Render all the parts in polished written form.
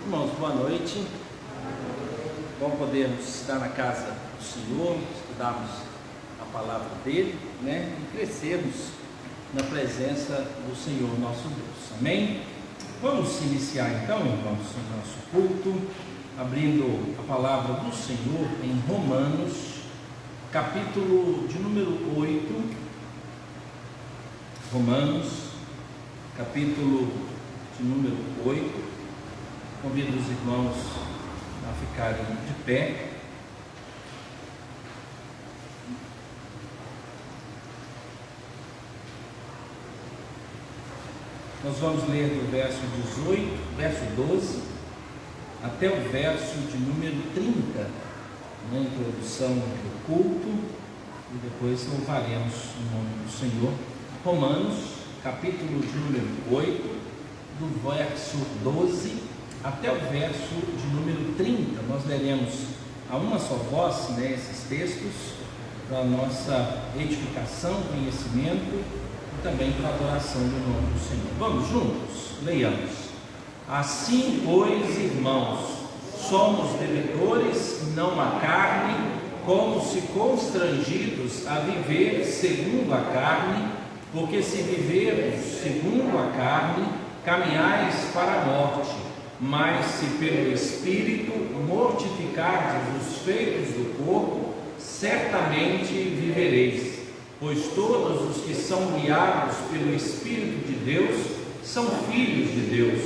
Irmãos, boa noite. Bom podermos estar na casa do Senhor, estudarmos a palavra dele, e crescermos na presença do Senhor nosso Deus. Amém? Vamos iniciar então, irmãos, o nosso culto, abrindo a palavra do Senhor em Romanos, capítulo de número 8. Romanos, capítulo de número 8. Convido os irmãos a ficarem de pé. Nós vamos ler do verso 18, verso 12, até o verso de número 30, na introdução do culto, e depois louvaremos o nome do Senhor. Romanos, capítulo de número 8, do verso 12 até o verso de número 30. Nós leremos a uma só voz, esses textos, para a nossa edificação, conhecimento e também para a adoração do nome do Senhor. Vamos juntos? Leiamos. Assim, pois, irmãos, somos devedores, não à carne, como se constrangidos a viver segundo a carne, porque se vivermos segundo a carne, caminhais para a morte. Mas se pelo Espírito mortificardes os feitos do corpo, certamente vivereis. Pois todos os que são guiados pelo Espírito de Deus são filhos de Deus,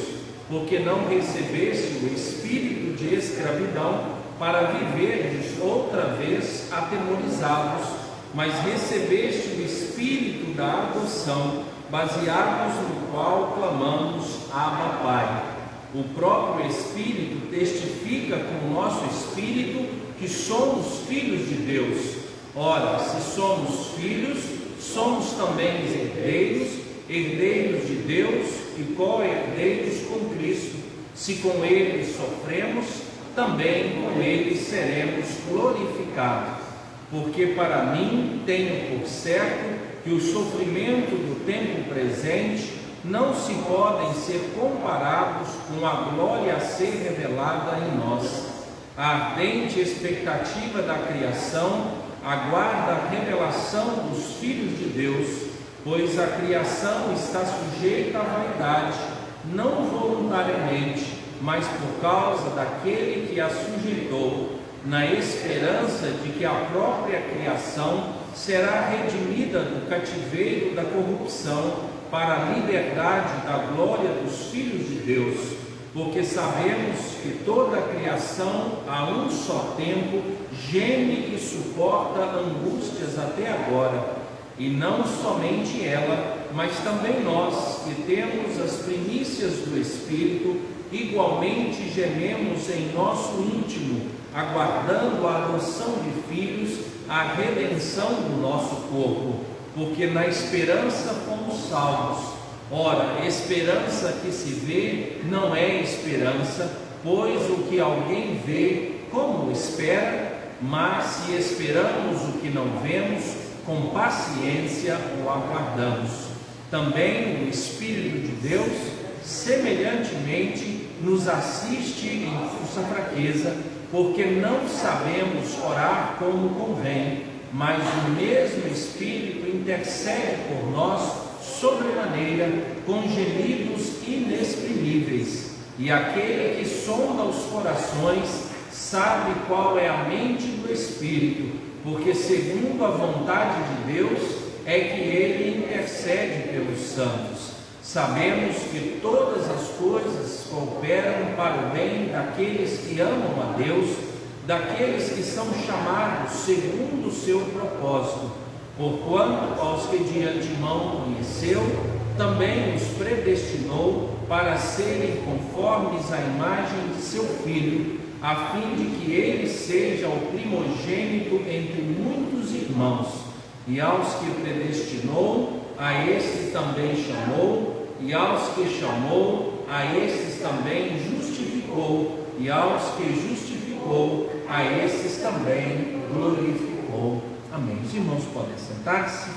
porque não recebeste o espírito de escravidão para viverdes outra vez atemorizados, mas recebeste o espírito da adoção, baseados no qual clamamos: Abba, Pai. O próprio Espírito testifica com o nosso espírito que somos filhos de Deus. Ora, se somos filhos, somos também herdeiros, herdeiros de Deus e co-herdeiros com Cristo. Se com Ele sofremos, também com Ele seremos glorificados. Porque para mim tenho por certo que o sofrimento do tempo presente não se podem ser comparados com a glória a ser revelada em nós. A ardente expectativa da criação aguarda a revelação dos filhos de Deus, pois a criação está sujeita à vaidade, não voluntariamente, mas por causa daquele que a sujeitou, na esperança de que a própria criação será redimida do cativeiro da corrupção para a liberdade da glória dos filhos de Deus, porque sabemos que toda a criação a um só tempo geme e suporta angústias até agora, e não somente ela, mas também nós, que temos as primícias do Espírito, igualmente gememos em nosso íntimo, aguardando a adoção de filhos, a redenção do nosso corpo, porque na esperança fomos salvos. Ora, esperança que se vê não é esperança, pois o que alguém vê, como espera? Mas se esperamos o que não vemos, com paciência o aguardamos. Também o Espírito de Deus, semelhantemente, nos assiste em nossa fraqueza, porque não sabemos orar como convém, mas o mesmo Espírito intercede por nós sobremaneira, com gemidos inexprimíveis. E aquele que sonda os corações sabe qual é a mente do Espírito, porque segundo a vontade de Deus é que ele intercede pelos santos. Sabemos que todas as coisas cooperam para o bem daqueles que amam a Deus, daqueles que são chamados segundo o seu propósito. Porquanto aos que de antemão conheceu, também os predestinou para serem conformes à imagem de seu Filho, a fim de que ele seja o primogênito entre muitos irmãos. E aos que predestinou, a estes também chamou, e aos que chamou, a estes também justificou, e aos que justificou, a esses também glorificou. Amém. Os irmãos podem sentar-se.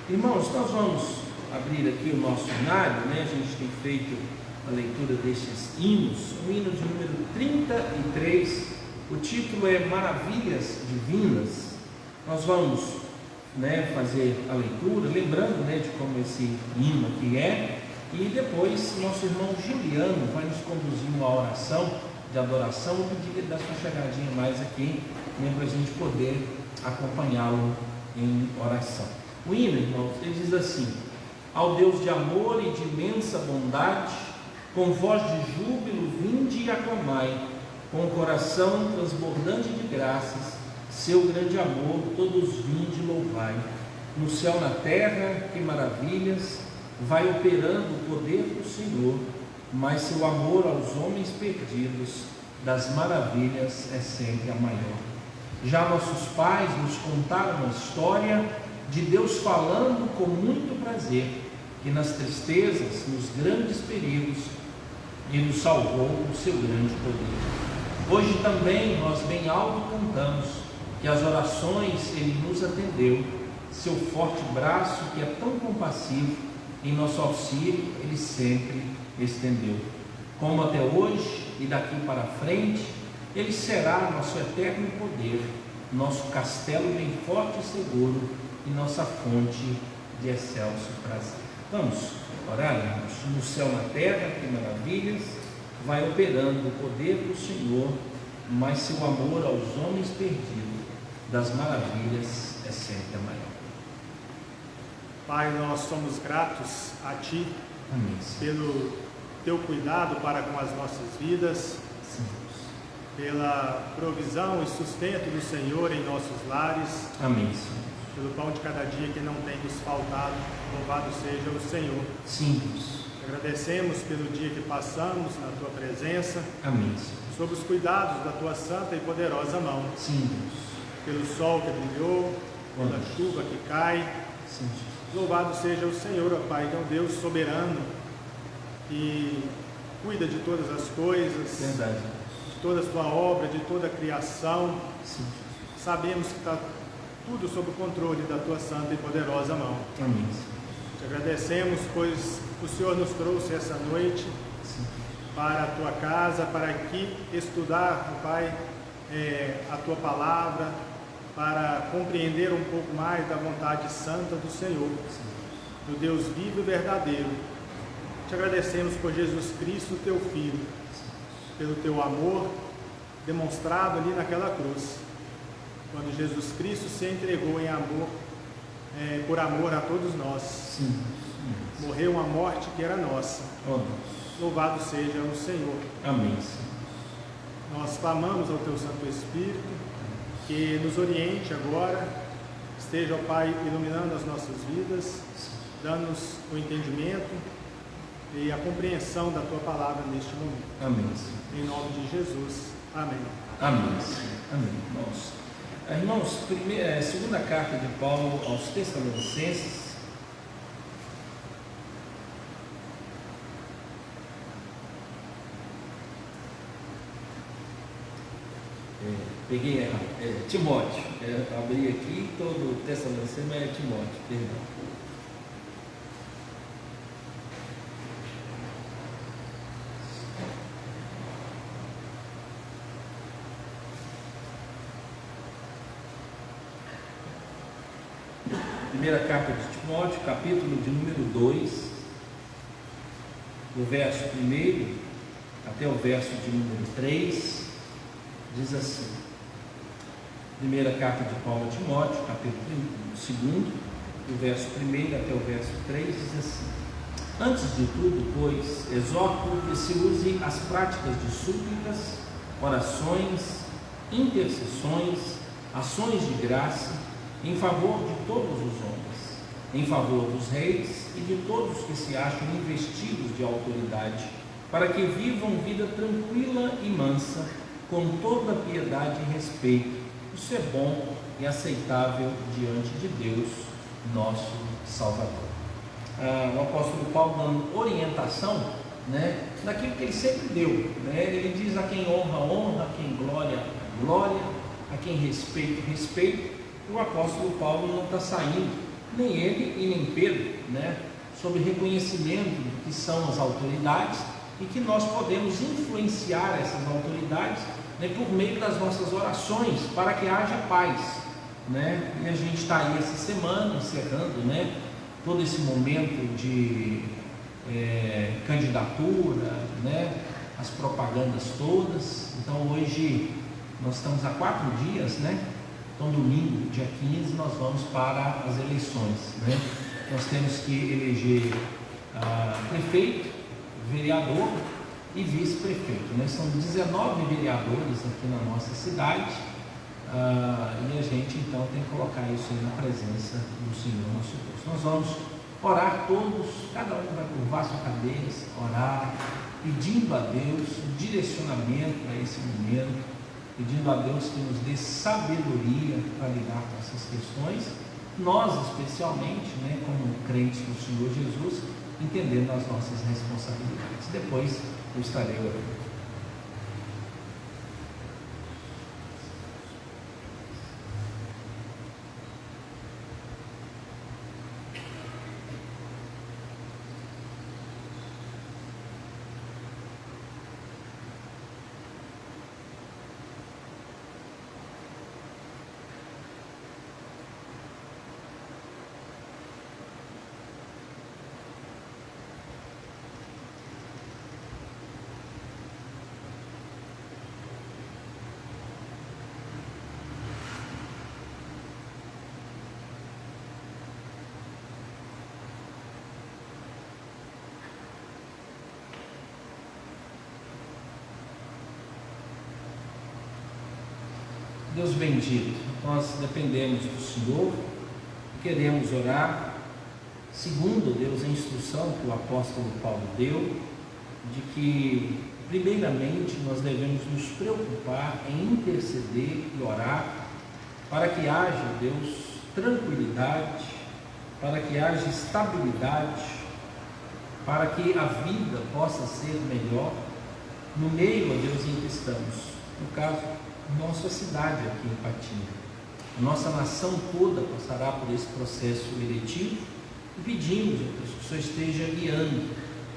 Irmãos, nós vamos abrir aqui o nosso cenário, A gente tem feito a leitura destes hinos, o hino de número 33, o título é Maravilhas Divinas. Nós vamos fazer a leitura, lembrando de como esse hino aqui é, e depois nosso irmão Juliano vai nos conduzir uma oração de adoração. Eu pedi que ele desse uma chegadinha mais aqui, para a gente poder acompanhá-lo em oração. O hino, irmãos, ele diz assim: ao Deus de amor e de imensa bondade, com voz de júbilo vinde e aclamai, com o coração transbordante de graças, seu grande amor todos vinde e louvai. No céu, na terra, que maravilhas, vai operando o poder do Senhor, mas seu amor aos homens perdidos, das maravilhas é sempre a maior. Já nossos pais nos contaram a história de Deus falando com muito prazer, que nas tristezas, nos grandes perigos, Ele nos salvou com seu grande poder. Hoje também nós bem alto cantamos, que as orações Ele nos atendeu, seu forte braço que é tão compassivo, em nosso auxílio Ele sempre estendeu. Como até hoje e daqui para frente, Ele será nosso eterno poder, nosso castelo bem forte e seguro, e nossa fonte de excelso prazer. Vamos orar, irmãos. No céu, na terra, que maravilhas, vai operando o poder do Senhor, mas seu amor aos homens perdidos, das maravilhas é sempre a maior. Pai, nós somos gratos a Ti, amém, pelo Teu cuidado para com as nossas vidas, sim, pela provisão e sustento do Senhor em nossos lares, amém, Senhor. Pelo pão de cada dia que não tem nos faltado, louvado seja o Senhor. Sim, Deus. Agradecemos pelo dia que passamos na Tua presença, amém, Senhor. Sob os cuidados da Tua santa e poderosa mão. Sim, Deus. Pelo sol que brilhou, pela chuva que cai. Sim, Jesus. Louvado seja o Senhor, ó Pai, que é um Deus soberano e cuida de todas as coisas, verdade, de toda a Tua obra, de toda a criação. sim, Sabemos que está tudo sob o controle da Tua santa e poderosa mão. amém, Te agradecemos, pois o Senhor nos trouxe essa noite sim, para a Tua casa, para aqui estudar, ó Pai, a Tua palavra, para compreender um pouco mais da vontade santa do Senhor, do Deus vivo e verdadeiro. Te agradecemos por Jesus Cristo, Teu Filho, pelo Teu amor demonstrado ali naquela cruz, quando Jesus Cristo se entregou em amor, por amor a todos nós. sim, Morreu uma morte que era nossa. oh, Deus. Louvado seja o Senhor. Amém, Senhor. Nós clamamos ao Teu Santo Espírito que nos oriente agora, esteja, ó Pai, iluminando as nossas vidas, dando-nos o entendimento e a compreensão da Tua palavra neste momento. Amém, Senhor. Em nome de Jesus. Amém. Amém, Senhor. Amém, irmãos. Irmãos, segunda carta de Paulo aos Tessalonicenses, peguei errado, Timóteo, abri aqui, todo Tessalonicenses, mas é Timóteo, perdão. Primeira carta de Timóteo, capítulo de número 2, do verso 1 até o verso de número 3, diz assim: primeira carta de Paulo a Timóteo, capítulo 2, do verso 1 até o verso 3, diz assim: antes de tudo, pois, exorto que se use as práticas de súplicas, orações, intercessões, ações de graça, em favor de todos os homens, em favor dos reis e de todos que se acham investidos de autoridade, para que vivam vida tranquila e mansa, com toda piedade e respeito. Isso é bom e aceitável diante de Deus, nosso Salvador. O apóstolo Paulo dando orientação, daquilo que ele sempre deu, ele diz: a quem honra, honra, a quem glória, glória, a quem respeito, respeito. O apóstolo Paulo não está saindo, nem ele e nem Pedro, sobre reconhecimento do que são as autoridades, e que nós podemos influenciar essas autoridades, né, por meio das nossas orações, para que haja paz, né? E a gente está aí essa semana encerrando, né, todo esse momento de candidatura, né, as propagandas todas. Então hoje nós estamos há 4 dias, né? Então domingo, dia 15, nós vamos para as eleições, né? Nós temos que eleger prefeito, vereador e vice-prefeito, né? São 19 vereadores aqui na nossa cidade, e a gente então tem que colocar isso aí na presença do Senhor nosso Deus. Nós vamos orar todos, cada um vai curvar sua cabeça, orar, pedindo a Deus direcionamento para esse momento, pedindo a Deus que nos dê sabedoria para lidar com essas questões, nós especialmente, né, como crentes do Senhor Jesus, entendendo as nossas responsabilidades. Depois eu estarei orando. Deus bendito, nós dependemos do Senhor e queremos orar segundo, Deus, a instrução que o apóstolo Paulo deu, de que primeiramente nós devemos nos preocupar em interceder e orar para que haja, Deus, tranquilidade, para que haja estabilidade, para que a vida possa ser melhor no meio, ó Deus, em que estamos. No caso, nossa cidade aqui em Patinga, a nossa nação toda passará por esse processo eletivo e pedimos, ó Deus, que o Senhor esteja guiando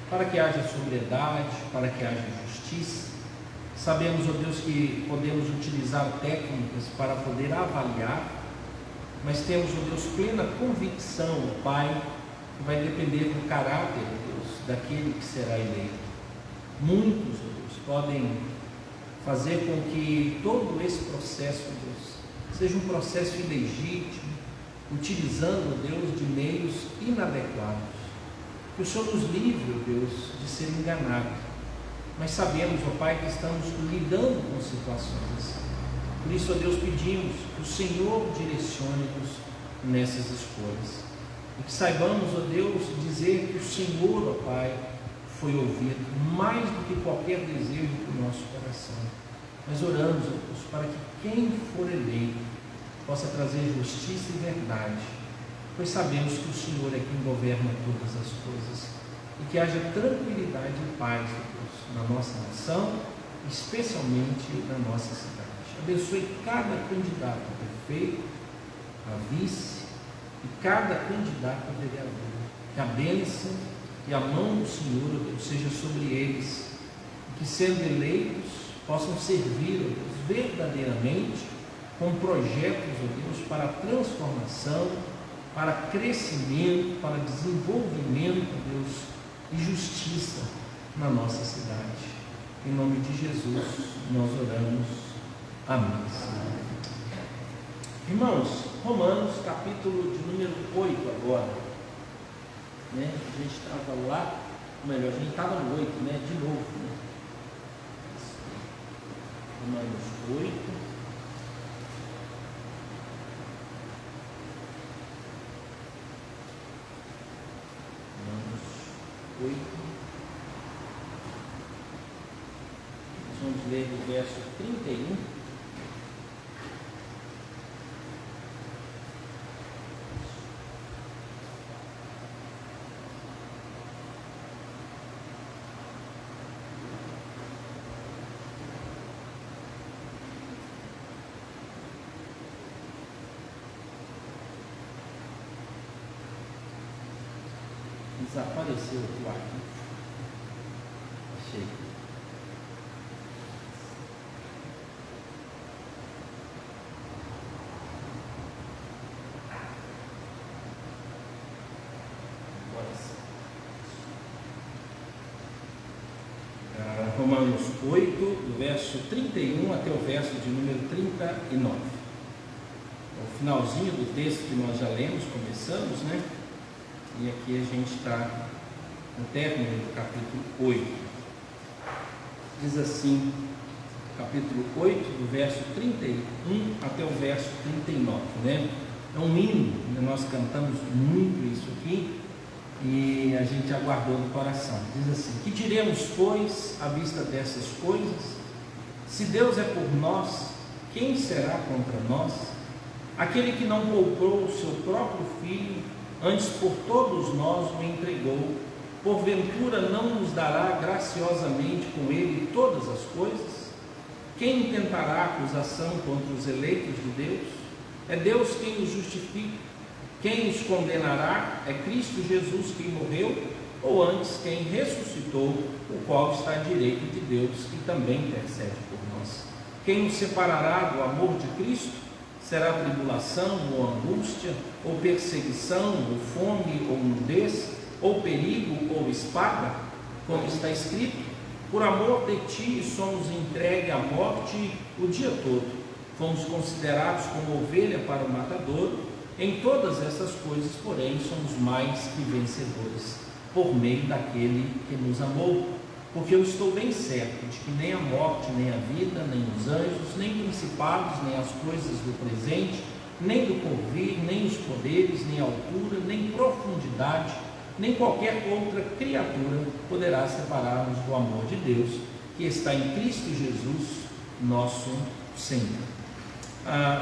para que haja sobriedade, para que haja justiça. Sabemos, ó Deus, que podemos utilizar técnicas para poder avaliar, mas temos, ó Deus, plena convicção, ó Pai, que vai depender do caráter, ó Deus, daquele que será eleito. Muitos, ó Deus, podem fazer com que todo esse processo, Deus, seja um processo ilegítimo, utilizando, Deus, de meios inadequados. Que o Senhor nos livre, Deus, de ser enganado. Mas sabemos, ó Pai, que estamos lidando com situações assim. Por isso, ó Deus, pedimos que o Senhor direcione-nos nessas escolhas. E que saibamos, ó Deus, dizer que o Senhor, ó Pai, foi ouvido mais do que qualquer desejo do nosso coração. Mas oramos, ó Deus, para que quem for eleito possa trazer justiça e verdade, pois sabemos que o Senhor é quem governa todas as coisas, e que haja tranquilidade e paz, ó Deus, na nossa nação, especialmente na nossa cidade. Abençoe cada candidato a prefeito, a vice e cada candidato a vereador. Que a bênção e a mão do Senhor, ó Deus, seja sobre eles, e que, sendo eleitos, possam servir, ó Deus, verdadeiramente com projetos, ó Deus, para transformação, para crescimento, para desenvolvimento, ó Deus, e justiça na nossa cidade. Em nome de Jesus nós oramos. Amém. Irmãos, Romanos capítulo de número 8 agora, né? A gente estava lá, ou melhor, a gente estava no 8, né? De novo, né? Romanos 8. Romanos 8. Nós vamos ler do verso 31. Desapareceu aqui o arquivo. Achei. Romanos 8, do verso 31 até o verso de número 39. O finalzinho do texto que nós já lemos, começamos, né? E aqui a gente está no término do capítulo 8. Diz assim, capítulo 8, do verso 31 até o verso 39, né? É um hino, nós cantamos muito isso aqui e a gente aguardou no coração. Diz assim: que diremos, pois, à vista dessas coisas? Se Deus é por nós, quem será contra nós? Aquele que não poupou o seu próprio filho, antes por todos nós o entregou, porventura não nos dará graciosamente com ele todas as coisas? Quem intentará acusação contra os eleitos de Deus? É Deus quem os justifica. Quem os condenará? É Cristo Jesus quem morreu, ou antes quem ressuscitou, o qual está à direita de Deus e também intercede por nós. Quem nos separará do amor de Cristo? Será tribulação, ou angústia, ou perseguição, ou fome, ou nudez, ou perigo, ou espada? Como está escrito: por amor de ti somos entregues à morte o dia todo. Fomos considerados como ovelha para o matador. Em todas essas coisas, porém, somos mais que vencedores, por meio daquele que nos amou. Porque eu estou bem certo de que nem a morte, nem a vida, nem os anjos, nem principados, nem as coisas do presente, nem do porvir, nem os poderes, nem a altura, nem profundidade, nem qualquer outra criatura poderá separar-nos do amor de Deus, que está em Cristo Jesus, nosso Senhor.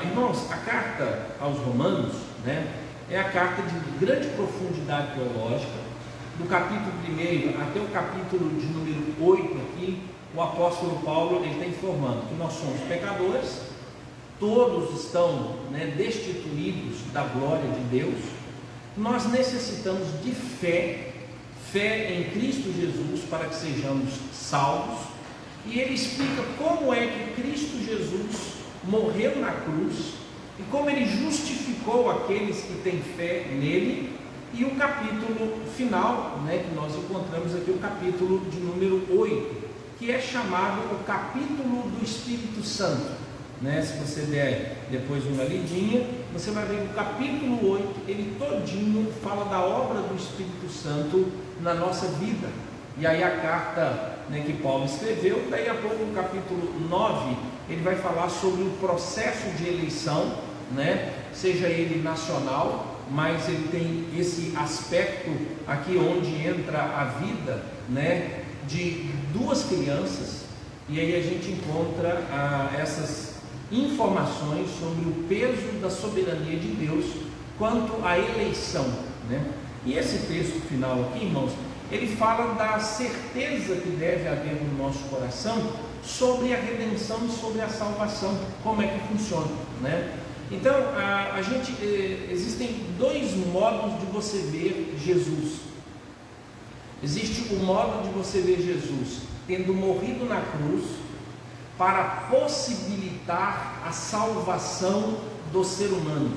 Irmãos, a carta aos Romanos, né, é a carta de grande profundidade teológica. Do capítulo 1 até o capítulo de número 8 aqui, o apóstolo Paulo está informando que nós somos pecadores, todos estão, né, destituídos da glória de Deus. Nós necessitamos de fé em Cristo Jesus para que sejamos salvos. E ele explica como é que Cristo Jesus morreu na cruz e como ele justificou aqueles que têm fé nele. E o capítulo final, né, que nós encontramos aqui, o capítulo de número 8, que é chamado o capítulo do Espírito Santo, né? Se você der depois uma lidinha, você vai ver que o capítulo 8, ele todinho fala da obra do Espírito Santo na nossa vida. E aí a carta, né, que Paulo escreveu, daí a pouco no capítulo 9, ele vai falar sobre o processo de eleição, né, seja ele nacional, mas ele tem esse aspecto aqui onde entra a vida, né, de duas crianças, e aí a gente encontra essas informações sobre o peso da soberania de Deus quanto à eleição, né? E esse texto final aqui, irmãos, ele fala da certeza que deve haver no nosso coração sobre a redenção e sobre a salvação, como é que funciona, né? Então, existem dois modos de você ver Jesus. Existe o modo de você ver Jesus tendo morrido na cruz para possibilitar a salvação do ser humano,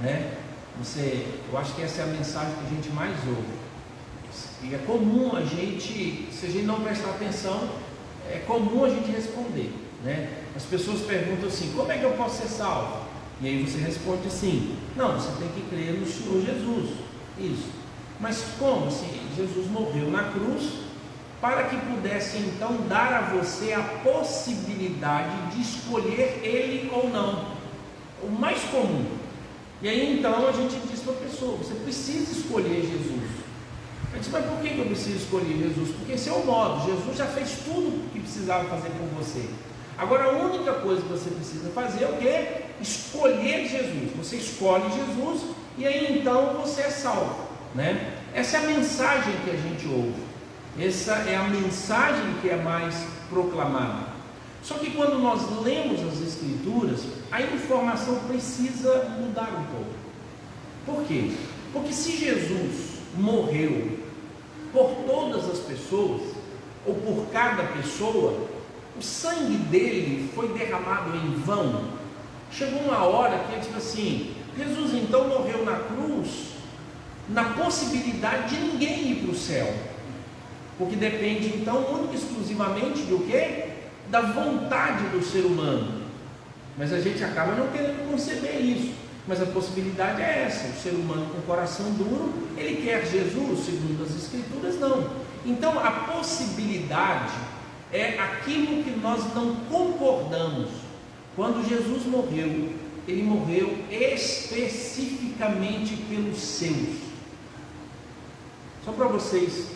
né? Eu acho que essa é a mensagem que a gente mais ouve. E é comum a gente, se a gente não prestar atenção, é comum a gente responder, né? As pessoas perguntam assim: como é que eu posso ser salvo? E aí você responde assim: não, você tem que crer no Senhor Jesus. Isso. Mas como assim? Jesus morreu na cruz para que pudesse então dar a você a possibilidade de escolher Ele ou não. O mais comum. E aí então a gente diz para a pessoa: você precisa escolher Jesus. Eu disse: mas por que eu preciso escolher Jesus? Porque esse é o modo. Jesus já fez tudo o que precisava fazer por você. Agora a única coisa que você precisa fazer é o quê? Escolher Jesus. Você escolhe Jesus e aí então você é salvo, né? Essa é a mensagem que a gente ouve. Essa é a mensagem que é mais proclamada. Só que quando nós lemos as Escrituras, a informação precisa mudar um pouco. Por quê? Porque se Jesus morreu por todas as pessoas, ou por cada pessoa, o sangue dele foi derramado em vão. Chegou uma hora que ele disse assim: Jesus então morreu na cruz na possibilidade de ninguém ir para o céu. porque depende então única e exclusivamente de o quê? Da vontade do ser humano. Mas a gente acaba não querendo conceber isso. Mas a possibilidade é essa: o ser humano com coração duro, ele quer Jesus, segundo as Escrituras, não. Então a possibilidade é aquilo que nós não concordamos. Quando Jesus morreu, ele morreu especificamente pelos seus. Só para vocês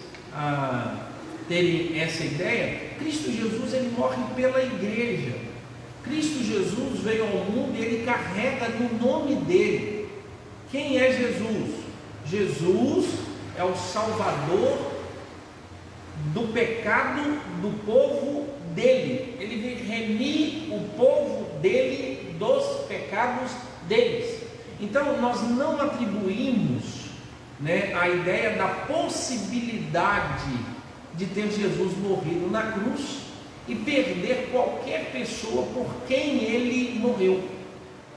terem essa ideia, Cristo Jesus, ele morre pela igreja. Cristo Jesus veio ao mundo e ele carrega no nome dele. Quem é Jesus? Jesus é o Salvador do pecado do povo dele. Ele vem remir o povo dele dos pecados deles. Então nós não atribuímos, a ideia da possibilidade de ter Jesus morrido na cruz e perder qualquer pessoa por quem ele morreu.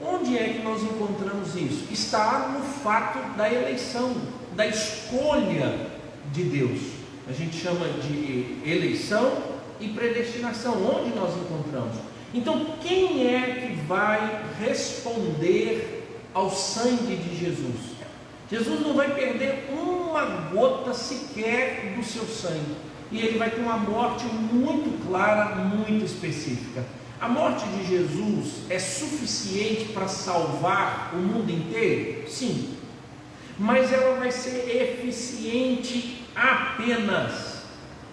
Onde é que nós encontramos isso? Está no fato da eleição, da escolha de Deus. A gente chama de eleição e predestinação. Onde nós encontramos? Então, quem é que vai responder ao sangue de Jesus? Jesus não vai perder uma gota sequer do seu sangue, e ele vai ter uma morte muito clara, muito específica. A morte de Jesus é suficiente para salvar o mundo inteiro? Sim, mas ela vai ser eficiente apenas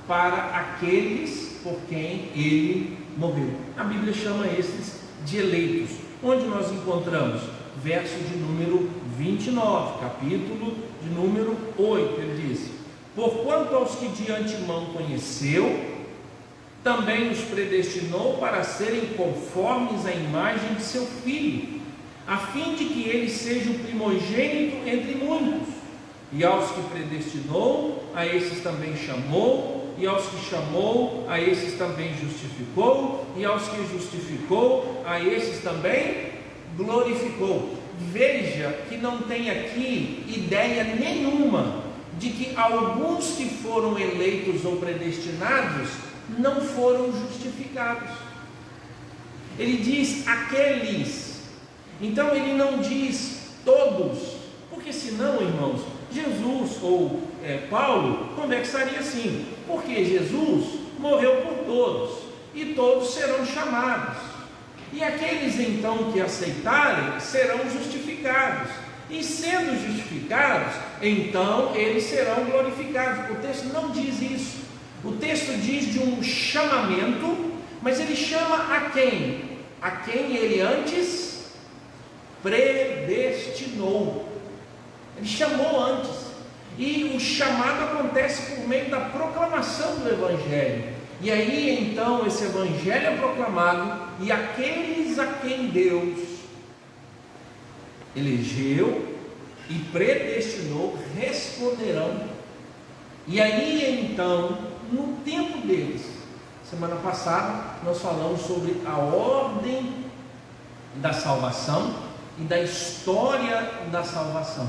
para aqueles por quem ele morreu. A Bíblia chama esses de eleitos. Onde nós encontramos? Verso de número 29, capítulo de número 8, ele diz: porquanto aos que de antemão conheceu, também os predestinou para serem conformes à imagem de seu Filho, a fim de que ele seja o primogênito entre muitos. E aos que predestinou, a esses também chamou, e aos que chamou, a esses também justificou, e aos que justificou, a esses também glorificou. Veja que não tem aqui ideia nenhuma de que alguns que foram eleitos ou predestinados não foram justificados. Ele diz aqueles, então ele não diz todos, porque senão, irmãos, Jesus ou Paulo conversaria assim: porque Jesus morreu por todos e todos serão chamados. E aqueles então que aceitarem serão justificados, e sendo justificados, então eles serão glorificados. O texto não diz isso. O texto diz de um chamamento, mas ele chama a quem? A quem ele antes predestinou. Ele chamou antes. E o chamado acontece por meio da proclamação do Evangelho. E aí então esse Evangelho é proclamado, e aqueles a quem Deus elegeu e predestinou responderão. E aí então, no tempo deles, semana passada nós falamos sobre a ordem da salvação e da história da salvação.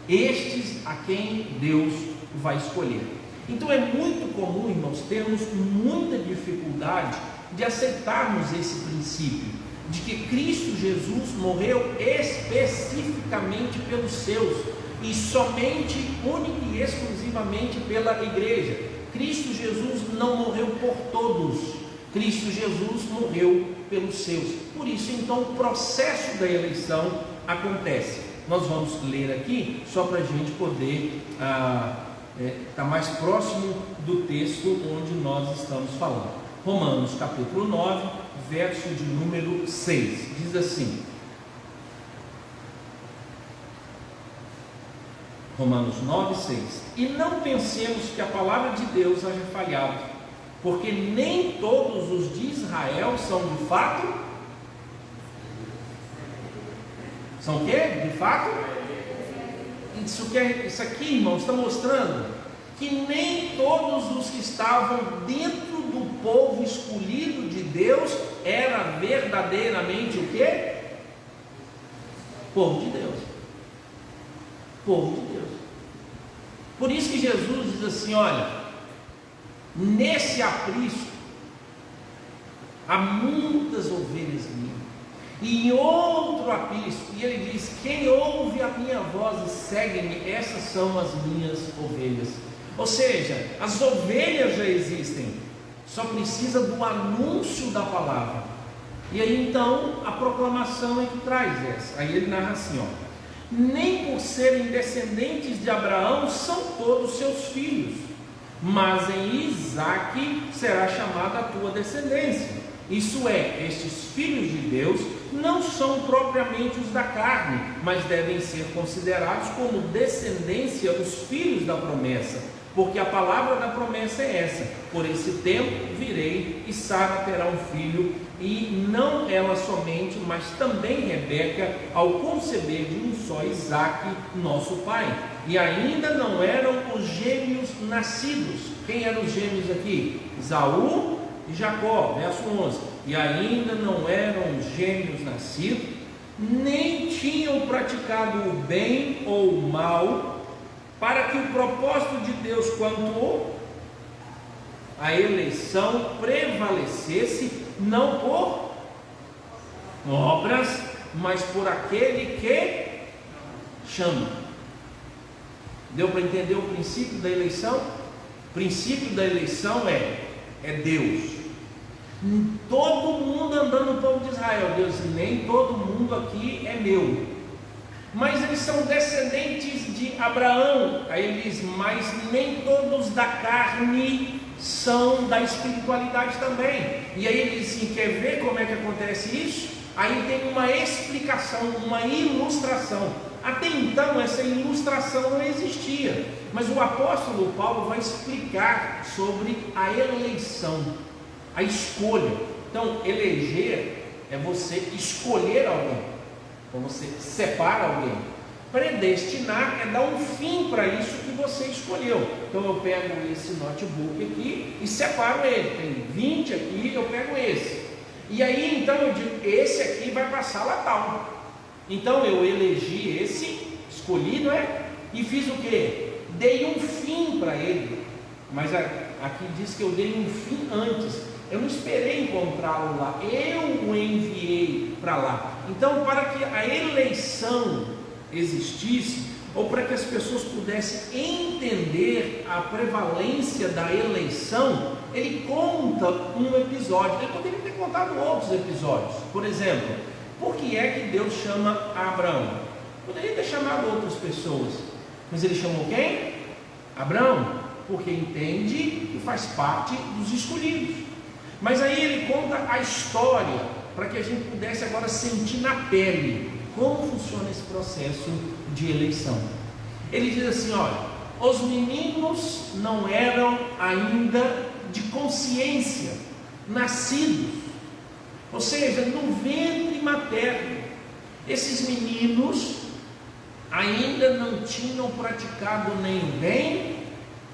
Estes a quem Deus vai escolher. Então é muito comum, irmãos, termos muita dificuldade de aceitarmos esse princípio, de que Cristo Jesus morreu especificamente pelos seus, e somente, única e exclusivamente pela igreja. Cristo Jesus não morreu por todos, Cristo Jesus morreu pelos seus. Por isso então o processo da eleição acontece. Nós vamos ler aqui só para a gente poder estar mais próximo do texto onde nós estamos falando. Romanos capítulo 9, verso de número 6, diz assim: Romanos 9, 6: e não pensemos que a palavra de Deus haja falhado, porque nem todos os de Israel são de fato. São o quê? De fato? Isso aqui, irmão, está mostrando que nem todos os que estavam dentro do povo escolhido de Deus era verdadeiramente o quê? Povo de Deus. Povo de Deus. Por isso que Jesus diz assim: olha, nesse aprisco há muitas ovelhas minhas, e em outro aprisco, e ele diz: quem ouve a minha voz e segue-me, essas são as minhas ovelhas. Ou seja, as ovelhas já existem, só precisa do anúncio da palavra. E aí então a proclamação é que traz essa. Aí ele narra assim, ó: nem por serem descendentes de Abraão são todos seus filhos, mas em Isaque será chamada a tua descendência. Isso é, estes filhos de Deus não são propriamente os da carne, mas devem ser considerados como descendência os filhos da promessa, porque a palavra da promessa é essa: por esse tempo virei e Sara terá um filho, e não ela somente, mas também Rebeca, ao conceber de um só Isaque, nosso pai. E ainda não eram os gêmeos nascidos. Quem eram os gêmeos aqui? Esaú e Jacó, verso 11. E ainda não eram os gêmeos nascidos, nem tinham praticado o bem ou o mal, para que o propósito de Deus quanto a eleição prevalecesse, não por obras, mas por aquele que chama. Deu para entender o princípio da eleição? O princípio da eleição é Deus. Todo mundo andando no povo de Israel, Deus, nem todo mundo aqui é meu, mas eles são descendentes de Abraão. Aí ele diz: mas nem todos da carne são da espiritualidade também. E aí ele diz assim: quer ver como é que acontece isso? Aí tem uma explicação, uma ilustração. Até então essa ilustração não existia, mas o apóstolo Paulo vai explicar sobre a eleição, a escolha. Então, eleger é você escolher alguém, então você separa alguém. Predestinar é dar um fim para isso que você escolheu. Então eu pego esse notebook aqui e separo ele, tem 20 aqui, eu pego esse, e aí então eu digo: esse aqui vai para a sala tal. Então eu elegi esse, escolhi, não é? E fiz o que? Dei um fim para ele. Mas aqui diz que eu dei um fim antes. Eu não esperei encontrá-lo lá, eu o enviei para lá. Então, para que a eleição existisse, ou para que as pessoas pudessem entender a prevalência da eleição, ele conta um episódio. Ele poderia ter contado outros episódios. Por exemplo, por que é que Deus chama Abraão? Poderia ter chamado outras pessoas, mas ele chamou quem? Abraão, porque entende que faz parte dos escolhidos. Mas aí ele conta a história, para que a gente pudesse agora sentir na pele como funciona esse processo de eleição. Ele diz assim: olha, os meninos não eram ainda de consciência, nascidos, ou seja, no ventre materno. Esses meninos ainda não tinham praticado nem o bem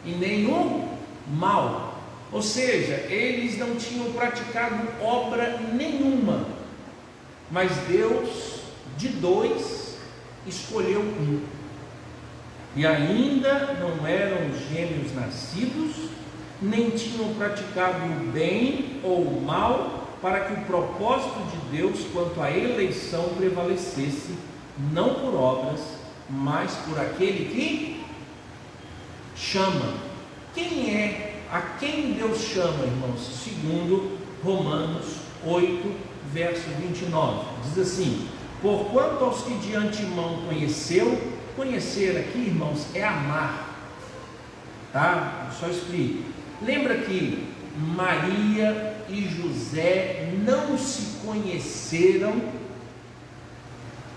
e nem o mal. Ou seja, eles não tinham praticado obra nenhuma, mas Deus de dois escolheu um. E ainda não eram gêmeos nascidos, nem tinham praticado o bem ou o mal, para que o propósito de Deus quanto à eleição prevalecesse, não por obras, mas por aquele que chama. Quem é? A quem Deus chama, irmãos? Segundo Romanos 8, verso 29, diz assim: porquanto aos que de antemão conheceu, conhecer aqui, irmãos, é amar, tá? Eu só explico. Lembra que Maria e José não se conheceram?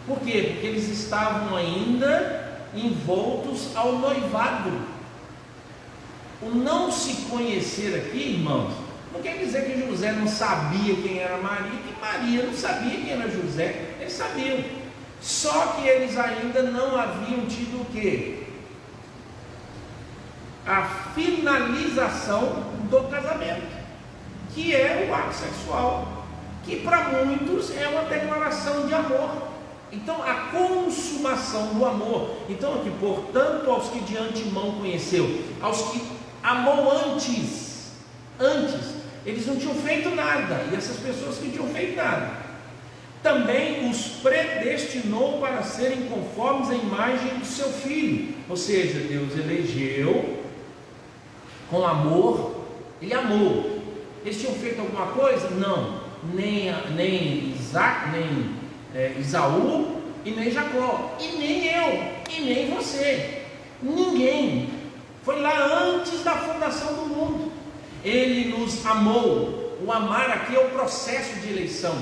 Por quê? Porque eles estavam ainda envoltos ao noivado. O não se conhecer aqui, irmãos, não quer dizer que José não sabia quem era Maria, que Maria não sabia quem era José. Eles sabiam, só que eles ainda não haviam tido o quê? A finalização do casamento, que é o ato sexual, que para muitos é uma declaração de amor. Então, a consumação do amor. Então aqui, portanto, aos que de antemão conheceu, aos que amou antes, Antes, eles não tinham feito nada, e essas pessoas que não tinham feito nada, também os predestinou para serem conformes à imagem do seu Filho. Ou seja, Deus elegeu com amor, Ele amou. Eles tinham feito alguma coisa? Não, nem Isaac, nem Esaú, e nem Jacó, e nem eu, e nem você, ninguém. Foi lá antes da fundação do mundo. Ele nos amou. O amar aqui é o processo de eleição.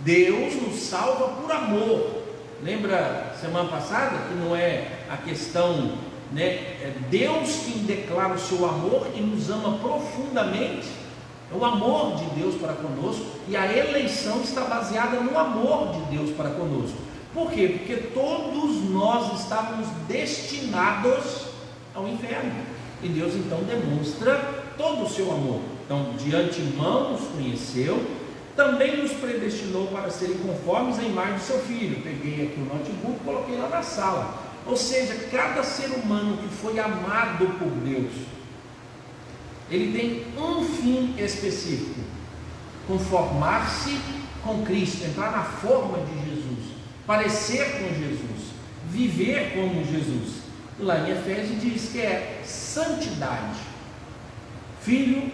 Deus nos salva por amor. Lembra semana passada que não é a questão, né? É Deus quem declara o seu amor e nos ama profundamente. É o amor de Deus para conosco, e a eleição está baseada no amor de Deus para conosco. Por quê? Porque todos nós estávamos destinados ao inferno, e Deus então demonstra todo o seu amor. Então, de antemão nos conheceu, também nos predestinou para serem conformes à imagem do seu Filho. Peguei aqui o notebook e coloquei lá na sala. Ou seja, cada ser humano que foi amado por Deus, ele tem um fim específico: conformar-se com Cristo, entrar na forma de Jesus, parecer com Jesus, viver como Jesus. Lá em Efésios diz que é santidade. Filho,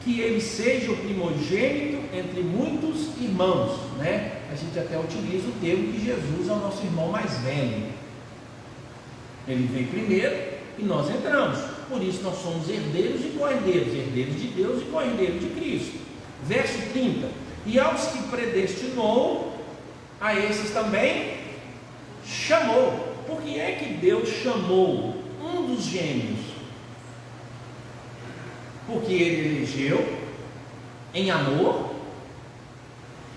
que ele seja o primogênito entre muitos irmãos, né? A gente até utiliza o termo que Jesus é o nosso irmão mais velho. Ele vem primeiro e nós entramos. Por isso nós somos herdeiros e co-herdeiros, herdeiros de Deus e co-herdeiros de Cristo. Verso 30: e aos que predestinou, a esses também chamou. Por que é que Deus chamou um dos gêmeos? Porque Ele elegeu em amor,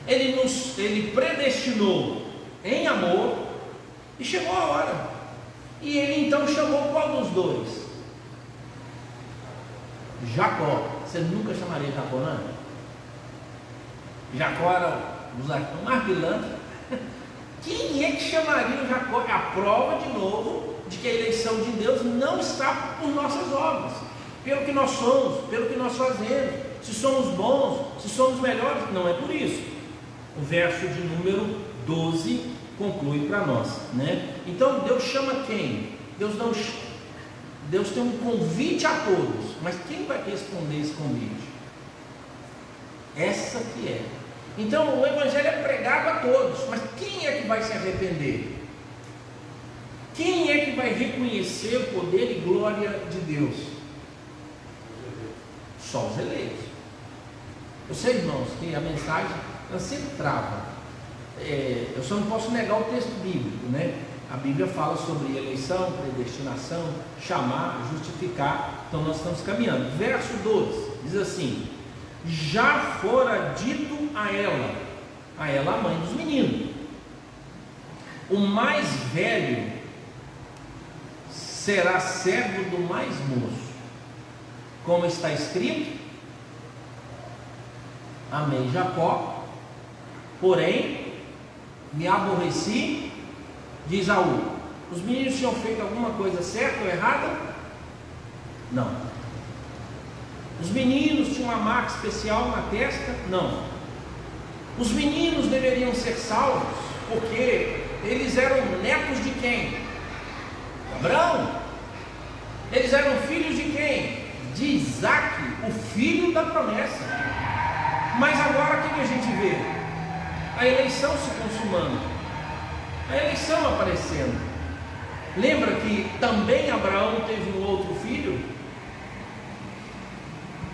Ele predestinou em amor, e chegou a hora. E Ele então chamou qual dos dois? Jacó. Você nunca chamaria Jacó, não? Jacó era o mais pilantra. Quem é que chamaria o Jacó? É a prova de novo de que a eleição de Deus não está por nossas obras, pelo que nós somos, pelo que nós fazemos, se somos bons, se somos melhores. Não é por isso. O verso de número 12 conclui para nós, né? Então Deus chama quem? Deus tem um convite a todos, mas quem vai responder esse convite? Essa que é. Então o Evangelho é pregado a todos, mas quem é que vai se arrepender? Quem é que vai reconhecer o poder e glória de Deus? Só os eleitos. Eu sei, irmãos, que a mensagem ela sempre trava. Eu só não posso negar o texto bíblico, né? A Bíblia fala sobre eleição, predestinação, chamar, justificar. Então nós estamos caminhando. Verso 12 diz assim: já fora dito a ela a mãe dos meninos, o mais velho será servo do mais moço, como está escrito: amei Jacó, porém me aborreci de Esaú. Os meninos tinham feito alguma coisa certa ou errada? Não. Os meninos tinham uma marca especial na testa? Não. Os meninos deveriam ser salvos porque eles eram netos de quem? Abraão. Eles eram filhos de quem? De Isaac, o filho da promessa. Mas agora o que a gente vê? A eleição se consumando, a eleição aparecendo. Lembra que também Abraão teve um outro filho?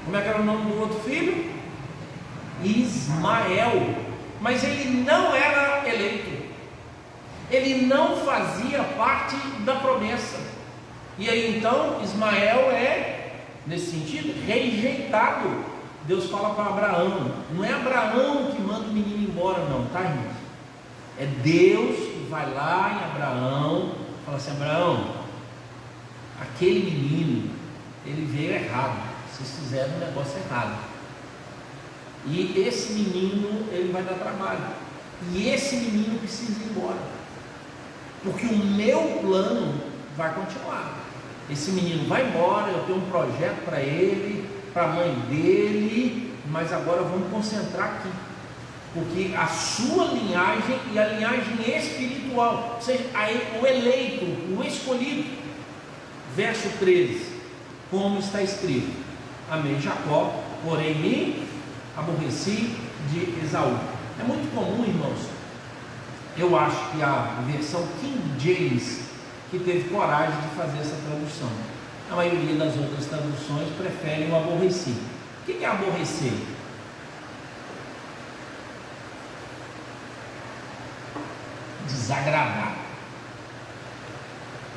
Como é que era o nome do outro filho? Ismael. Mas ele não era eleito, ele não fazia parte da promessa. E aí então Ismael é, nesse sentido, rejeitado. Deus fala para Abraão, não é Abraão que manda o menino embora, não, tá, irmão? É Deus que vai lá em Abraão, fala assim: Abraão, aquele menino, ele veio errado, vocês fizeram um negócio errado, e esse menino, ele vai dar trabalho, e esse menino precisa ir embora, porque o meu plano vai continuar. Esse menino vai embora, eu tenho um projeto para ele, para a mãe dele, mas agora vamos concentrar aqui, porque a sua linhagem e a linhagem espiritual, ou seja, o eleito, o escolhido. Verso 13, como está escrito: amei Jacó, porém me aborreci de Esaú. É muito comum, irmãos, eu acho que a versão King James que teve coragem de fazer essa tradução. A maioria das outras traduções preferem o aborreci. O que é aborrecer? Desagradar.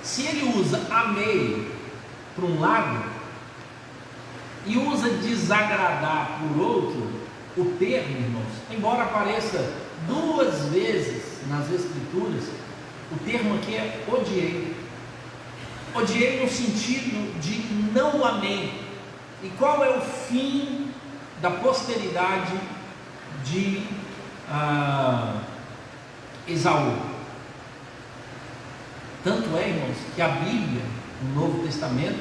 Se ele usa amei para um lado e usa desagradar por outro, o termo, irmãos, embora apareça 2 vezes nas escrituras, o termo aqui é odiei. Odiei no sentido de não amei. E qual é o fim da posteridade de Esaú? Tanto é, irmãos, que a Bíblia, no Novo Testamento,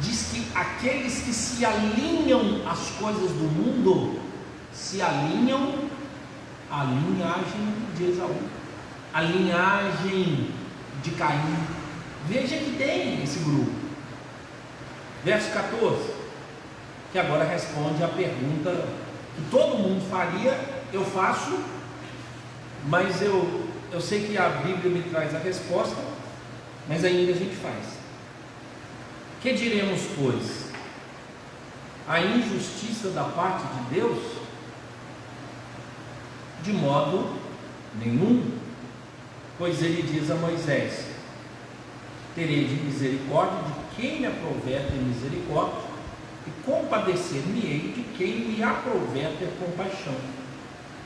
diz que aqueles que se alinham às coisas do mundo se alinham à linhagem de Esaú, à linhagem de Caim. Veja que tem esse grupo. Verso 14, que agora responde a pergunta que todo mundo faria, eu faço, mas eu sei que a Bíblia me traz a resposta, mas ainda a gente faz. Que diremos, pois? A injustiça da parte de Deus? De modo nenhum, pois ele diz a Moisés: terei de misericórdia de quem me aprouver ter misericórdia, e compadecer-me-ei de quem me aprouver ter compaixão.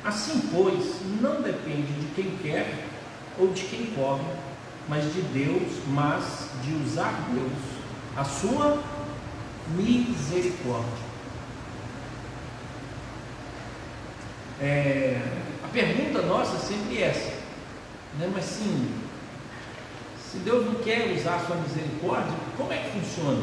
Assim, pois, não depende de quem quer ou de quem corre, mas de Deus, mas de usar Deus a sua misericórdia. A pergunta nossa é sempre essa, né? Mas sim, se Deus não quer usar a sua misericórdia, como é que funciona?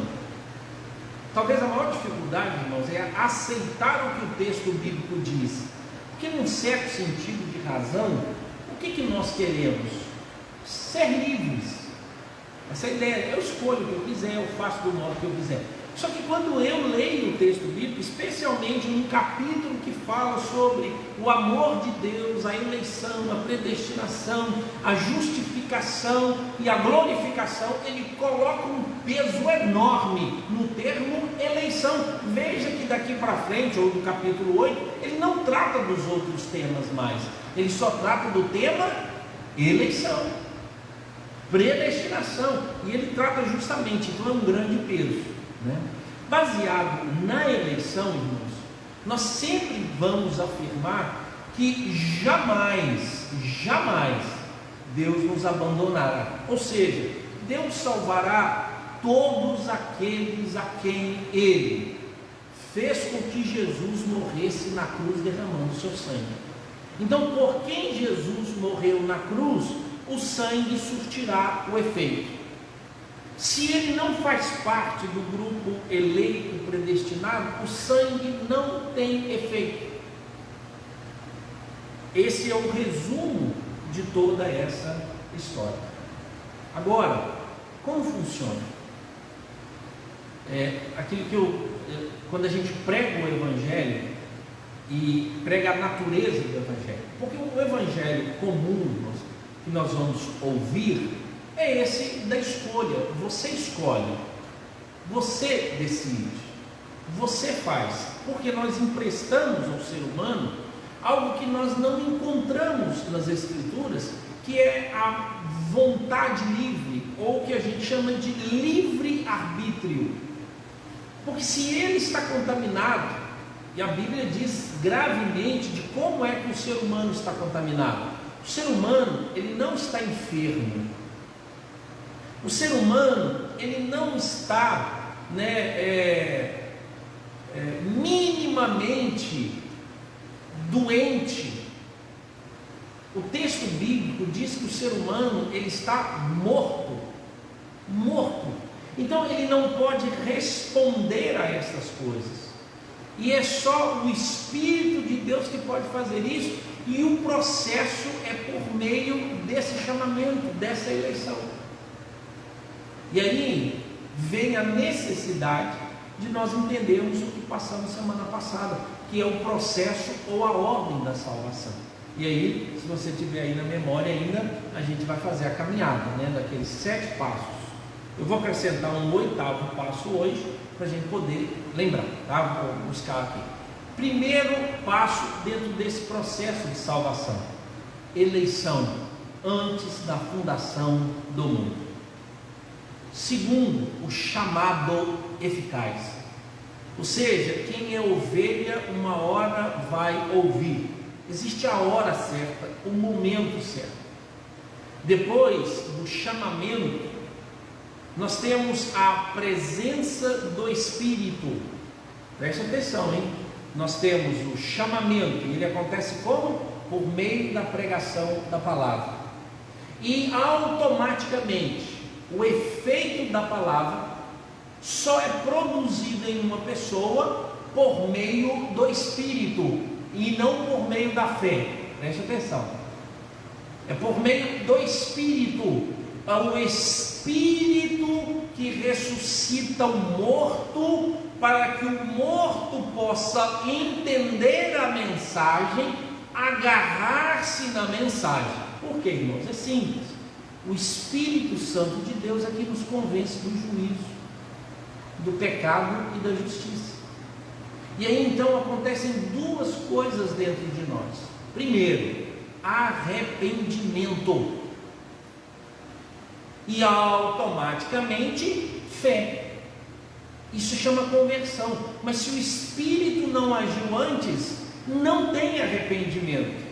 Talvez a maior dificuldade, irmãos, é aceitar o que o texto bíblico diz, porque num certo sentido de razão, o que nós queremos? Ser livres. Essa ideia, eu escolho o que eu quiser, eu faço do modo que eu quiser. Só que quando eu leio o texto bíblico, especialmente num capítulo que fala sobre o amor de Deus, a eleição, a predestinação, a justificação e a glorificação, ele coloca um peso enorme no termo eleição. Veja que daqui para frente, ou do capítulo 8, ele não trata dos outros temas mais, ele só trata do tema eleição, predestinação, e ele trata justamente, então é um grande peso, né? Baseado na eleição, irmãos, nós sempre vamos afirmar que jamais Deus nos abandonará, ou seja, Deus salvará todos aqueles a quem Ele fez com que Jesus morresse na cruz derramando o seu sangue. Então, por quem Jesus morreu na cruz, o sangue surtirá o efeito. Se ele não faz parte do grupo eleito, predestinado, o sangue não tem efeito. Esse é o resumo de toda essa história. Agora, como funciona? Aquilo que quando a gente prega o Evangelho e prega a natureza do Evangelho, porque o Evangelho comum que nós vamos ouvir é esse da escolha. Você escolhe, você decide, você faz, porque nós emprestamos ao ser humano algo que nós não encontramos nas Escrituras, que é a vontade livre, ou que a gente chama de livre-arbítrio. Porque se ele está contaminado, e a Bíblia diz gravemente de como é que o ser humano está contaminado. O ser humano, ele não está enfermo. O ser humano, ele não está minimamente doente. O texto bíblico diz que o ser humano, ele está morto. Então ele não pode responder a essas coisas. E é só o Espírito de Deus que pode fazer isso, e o processo é por meio desse chamamento, dessa eleição. E aí vem a necessidade de nós entendermos o que passamos semana passada, que é o processo ou a ordem da salvação. E aí, se você tiver aí na memória ainda, a gente vai fazer a caminhada, daqueles 7 passos. Eu vou acrescentar um 8º passo hoje, para a gente poder lembrar, tá? Vou buscar aqui. Primeiro passo dentro desse processo de salvação: eleição antes da fundação do mundo. Segundo, o chamado eficaz, ou seja, quem é ovelha uma hora vai ouvir. Existe a hora certa, o momento certo. Depois do chamamento, nós temos a presença do Espírito. Preste atenção, hein? Nós temos o chamamento, e ele acontece como? Por meio da pregação da palavra. E automaticamente, o efeito da palavra só é produzido em uma pessoa por meio do Espírito, e não por meio da fé. Preste atenção. É por meio do Espírito. O Espírito que ressuscita o morto, para que o morto possa entender a mensagem, agarrar-se na mensagem. Por quê, irmãos? É simples. O Espírito Santo de Deus é que nos convence do juízo, do pecado e da justiça. E aí então acontecem 2 coisas dentro de nós. Primeiro, arrependimento, e automaticamente fé. Isso chama conversão. Mas se o Espírito não agiu antes, não tem arrependimento,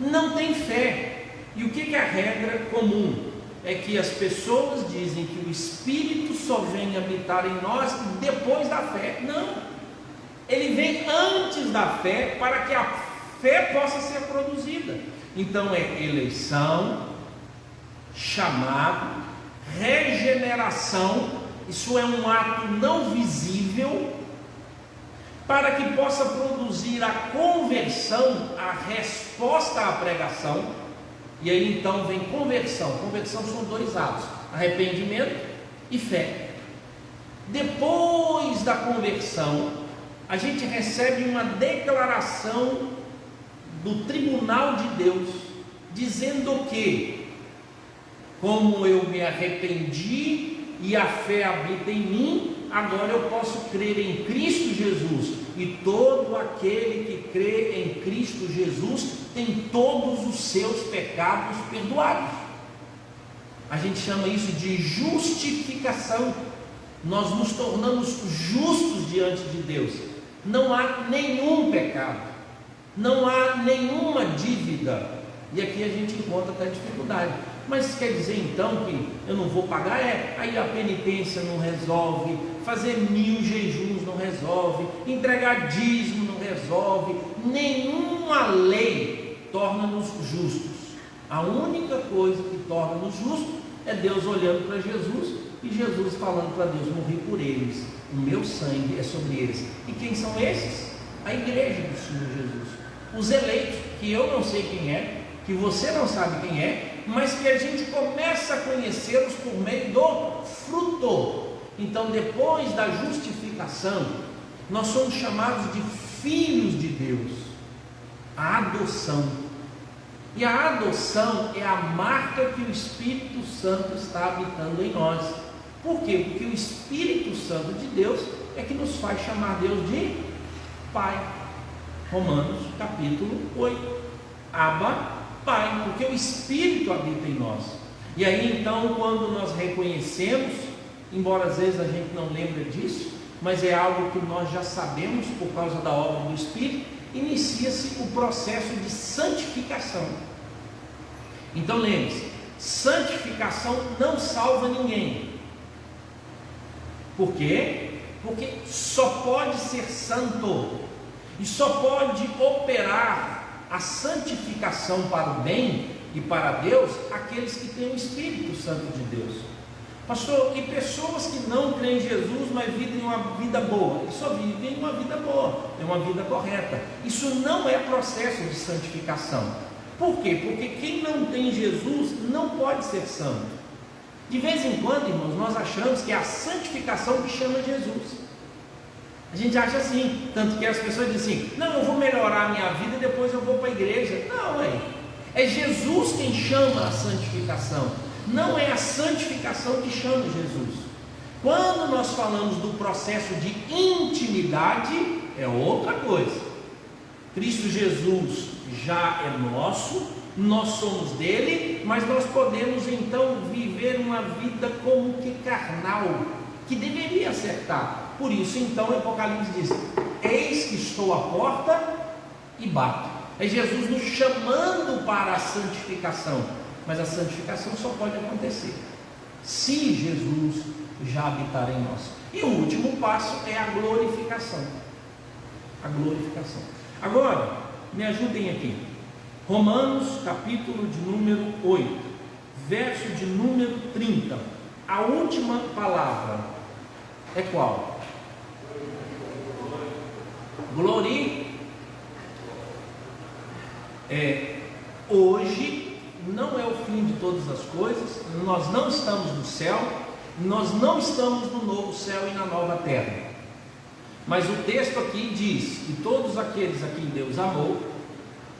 não tem fé. E o que é a regra comum? É que as pessoas dizem que o Espírito só vem habitar em nós depois da fé. Não, ele vem antes da fé, para que a fé possa ser produzida. Então é eleição, chamado, regeneração. Isso é um ato não visível, para que possa produzir a conversão, a resposta à pregação. E aí então vem conversão. Conversão são 2 atos: arrependimento e fé. Depois da conversão, a gente recebe uma declaração do tribunal de Deus, dizendo que, como eu me arrependi e a fé habita em mim, agora eu posso crer em Cristo Jesus, e todo aquele que crê em Cristo Jesus tem todos os seus pecados perdoados. A gente chama isso de justificação. Nós nos tornamos justos diante de Deus. Não há nenhum pecado, não há nenhuma dívida. E aqui a gente encontra até dificuldade. Mas quer dizer então que eu não vou pagar? Aí a penitência não resolve, fazer 1000 jejuns não resolve, entregar dízimo não resolve, nenhuma lei torna-nos justos. A única coisa que torna-nos justos é Deus olhando para Jesus, e Jesus falando para Deus: morri por eles, o meu sangue é sobre eles. E quem são esses? A igreja do Senhor Jesus, os eleitos, que eu não sei quem é, que você não sabe quem é, mas que a gente começa a conhecê-los por meio do fruto. Então, depois da justificação, nós somos chamados de filhos de Deus, a adoção. E a adoção é a marca que o Espírito Santo está habitando em nós. Por quê? Porque o Espírito Santo de Deus é que nos faz chamar Deus de Pai. Romanos capítulo 8. Abba, Pai, porque o Espírito habita em nós. E aí então, quando nós reconhecemos, embora às vezes a gente não lembre disso, mas é algo que nós já sabemos por causa da obra do Espírito, inicia-se o processo de santificação. Então lembre-se, santificação não salva ninguém. Por quê? Porque só pode ser santo e só pode operar a santificação para o bem e para Deus aqueles que têm o Espírito Santo de Deus. Pastor, e pessoas que não creem em Jesus, mas vivem uma vida boa? Eles só vivem uma vida boa, é uma vida correta. Isso não é processo de santificação. Por quê? Porque quem não tem Jesus não pode ser santo. De vez em quando, irmãos, nós achamos que é a santificação que chama Jesus. A gente acha assim, tanto que as pessoas dizem assim: não, eu vou melhorar a minha vida e depois eu vou para a igreja. Não, é Jesus quem chama a santificação. Não é a santificação que chama Jesus. Quando nós falamos do processo de intimidade, é outra coisa. Cristo Jesus já é nosso, nós somos dele, mas nós podemos então viver uma vida como que carnal, que deveria acertar. Por isso então o Apocalipse diz: eis que estou à porta e bato. É Jesus nos chamando para a santificação, mas a santificação só pode acontecer se Jesus já habitar em nós. E o último passo é a glorificação. A glorificação. Agora, me ajudem aqui. Romanos, capítulo de número 8, verso de número 30. A última palavra é qual? Hoje não é o fim de todas as coisas. Nós não estamos no céu, nós não estamos no novo céu e na nova terra. Mas o texto aqui diz que todos aqueles a quem Deus amou,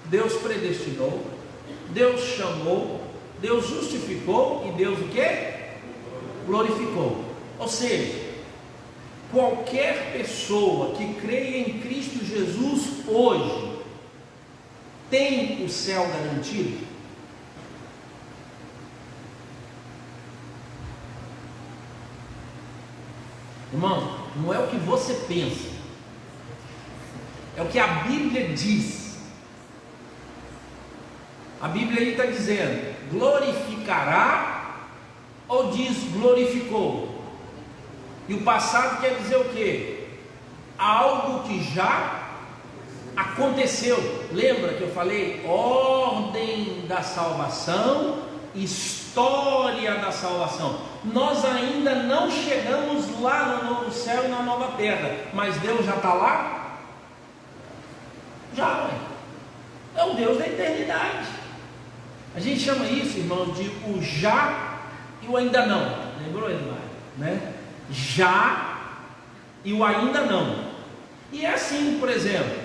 Deus predestinou, Deus chamou, Deus justificou e Deus o quê? Glorificou. Ou seja, qualquer pessoa que creia em Cristo Jesus hoje tem o céu garantido. Irmão, não é o que você pensa, é o que a Bíblia diz. A Bíblia aí está dizendo: glorificará, ou diz glorificou? E o passado quer dizer o quê? Algo que já aconteceu. Lembra que eu falei? Ordem da salvação, história da salvação. Nós ainda não chegamos lá no novo céu e na nova terra, mas Deus já está lá? Já, é o Deus da eternidade. A gente chama isso, irmãos, de o já e o ainda não. Lembrou, Edmar? Né? Já e o ainda não. E é assim, por exemplo,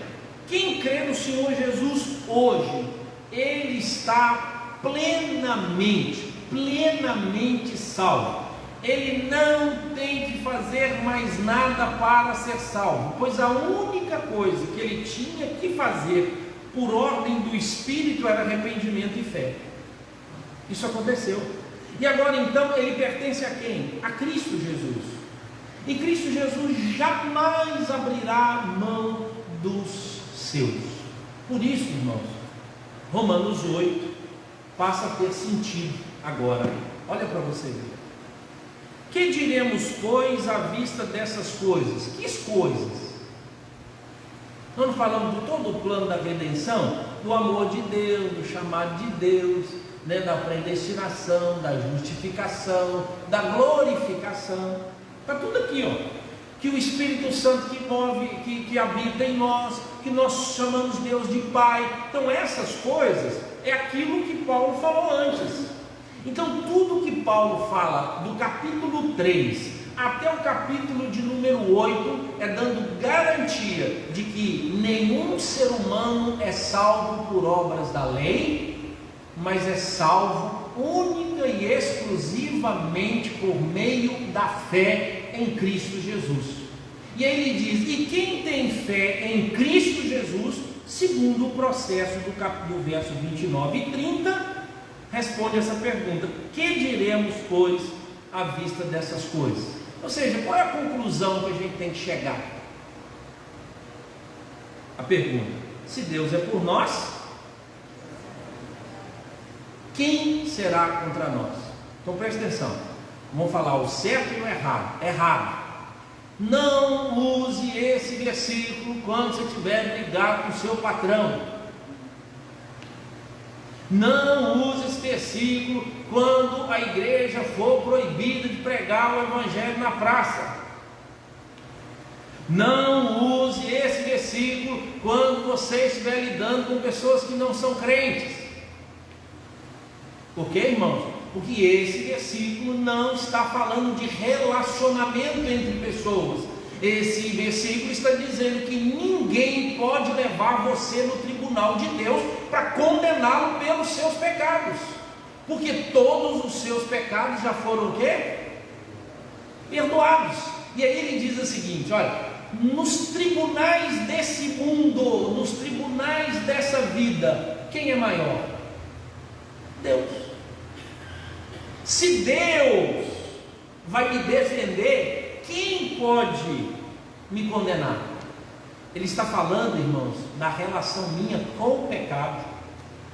quem crê no Senhor Jesus hoje, ele está plenamente salvo. Ele não tem que fazer mais nada para ser salvo, pois a única coisa que ele tinha que fazer por ordem do Espírito era arrependimento e fé. Isso aconteceu. E agora então ele pertence a quem? A Cristo Jesus. E Cristo Jesus jamais abrirá mão dos seus. Por isso, irmãos, Romanos 8 passa a ter sentido agora. Olha para você ver. Que diremos, pois, à vista dessas coisas? Que coisas? Nós não falamos de todo o plano da redenção, do amor de Deus, do chamado de Deus, né, da predestinação, da justificação, da glorificação. Está tudo aqui, ó. Que o Espírito Santo que move, que habita em nós, que nós chamamos Deus de Pai. Então essas coisas é aquilo que Paulo falou antes. Então tudo que Paulo fala do capítulo 3 até o capítulo de número 8 é dando garantia de que nenhum ser humano é salvo por obras da lei, mas é salvo única e exclusivamente por meio da fé em Cristo Jesus. E aí ele diz: e quem tem fé em Cristo Jesus, segundo o processo do verso 29 e 30, responde essa pergunta: que diremos, pois, à vista dessas coisas? Ou seja, qual é a conclusão que a gente tem que chegar? A pergunta: se Deus é por nós, quem será contra nós? Então preste atenção, vamos falar o certo e o errado. Errado: não use esse versículo quando você estiver ligado com o seu patrão. Não use esse versículo quando a igreja for proibida de pregar o evangelho na praça. Não use esse versículo quando você estiver lidando com pessoas que não são crentes. Por quê, irmãos? Porque esse versículo não está falando de relacionamento entre pessoas. Esse versículo está dizendo que ninguém pode levar você no tribunal de Deus para condená-lo pelos seus pecados, porque todos os seus pecados já foram o quê? Perdoados. E aí ele diz o seguinte: olha, nos tribunais desse mundo, nos tribunais dessa vida, quem é maior? Deus. Se Deus vai me defender, quem pode me condenar? Ele está falando, irmãos, da relação minha com o pecado.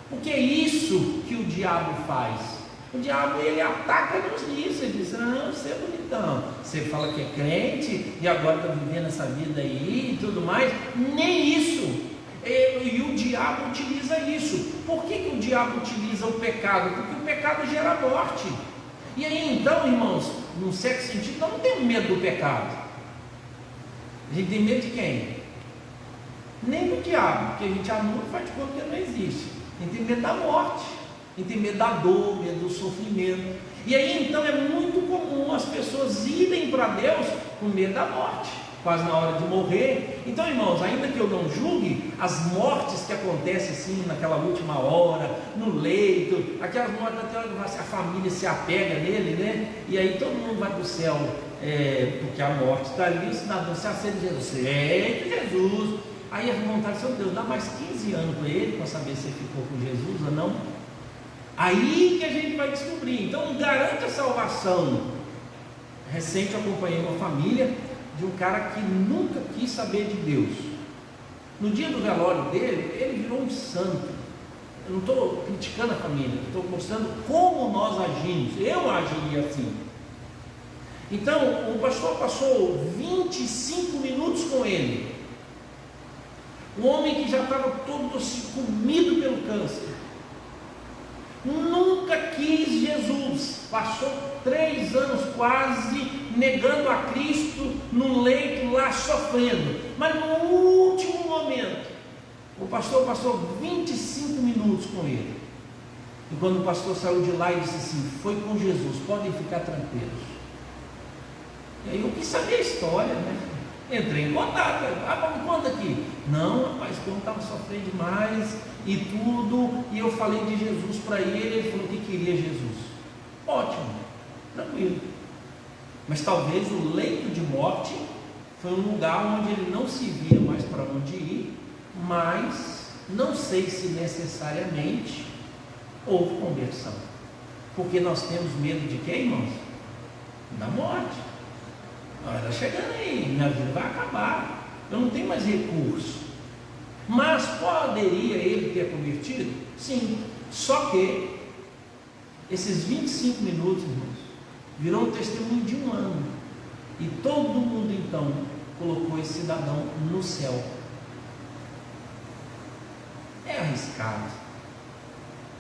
Porque é isso que o diabo faz. O diabo, ele ataca-nos nisso. Ele diz: não, você é bonitão, você fala que é crente e agora está vivendo essa vida aí e tudo mais. Nem isso. E o diabo utiliza isso. Por que o diabo utiliza o pecado? Porque o pecado gera morte. E aí então, irmãos, num certo sentido, nós não temos medo do pecado. A gente tem medo de quem? Nem do diabo, porque a gente anula e faz de conta que ele não existe. A gente tem medo da morte, a gente tem medo da dor, medo do sofrimento. E aí então é muito comum as pessoas irem para Deus com medo da morte, quase na hora de morrer. Então, irmãos, ainda que eu não julgue as mortes que acontecem assim naquela última hora, no leito, aquelas mortes até hora que a família se apega nele, né? E aí todo mundo vai para o céu, porque a morte está ali, cidadão, se acende Jesus, eita Jesus. Aí a vontade de Deus, dá mais 15 anos para ele, para saber se ele ficou com Jesus ou não. Aí que a gente vai descobrir. Então garante a salvação. Recente eu acompanhei uma família de um cara que nunca quis saber de Deus. No dia do velório dele, ele virou um santo. Eu não estou criticando a família, estou mostrando como nós agimos. Eu agiria assim. Então o pastor passou 25 minutos com ele. Um homem que já estava todo comido pelo câncer, nunca quis Jesus, passou 3 anos quase negando a Cristo no leito lá sofrendo, mas no último momento o pastor passou 25 minutos com ele, e quando o pastor saiu de lá e disse assim: foi com Jesus, podem ficar tranquilos. E aí eu quis saber a história, né? Entrei em contato, me conta aqui. Não, rapaz, como estava sofrendo demais e tudo, e eu falei de Jesus para ele falou que queria Jesus. Ótimo, tranquilo. Mas talvez o leito de morte foi um lugar onde ele não se via mais para onde ir, mas não sei se necessariamente houve conversão. Porque nós temos medo de quem, irmãos? Da morte. Está chegando aí, minha vida vai acabar, eu não tenho mais recurso. Mas poderia ele ter convertido? Sim, só que esses 25 minutos, irmãos, virou um testemunho de 1 ano, e todo mundo então colocou esse cidadão no céu. É arriscado,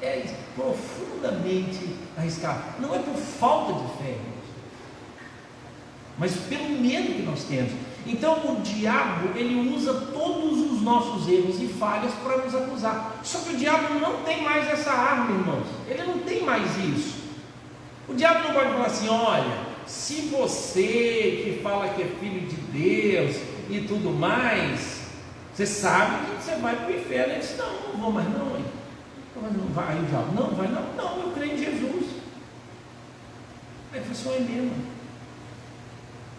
é profundamente arriscado. Não é por falta de fé, irmãos, mas pelo medo que nós temos. Então o diabo, ele usa todos os nossos erros e falhas para nos acusar. Só que o diabo não tem mais essa arma, irmãos. Ele não tem mais isso. O diabo não pode falar assim: olha, se você que fala que é filho de Deus e tudo mais, você sabe que você vai para o inferno. Ele disse: não vou mais não, hein? Não vai. Aí o diabo: não vai não, eu creio em Jesus. Aí foi só ele mesmo.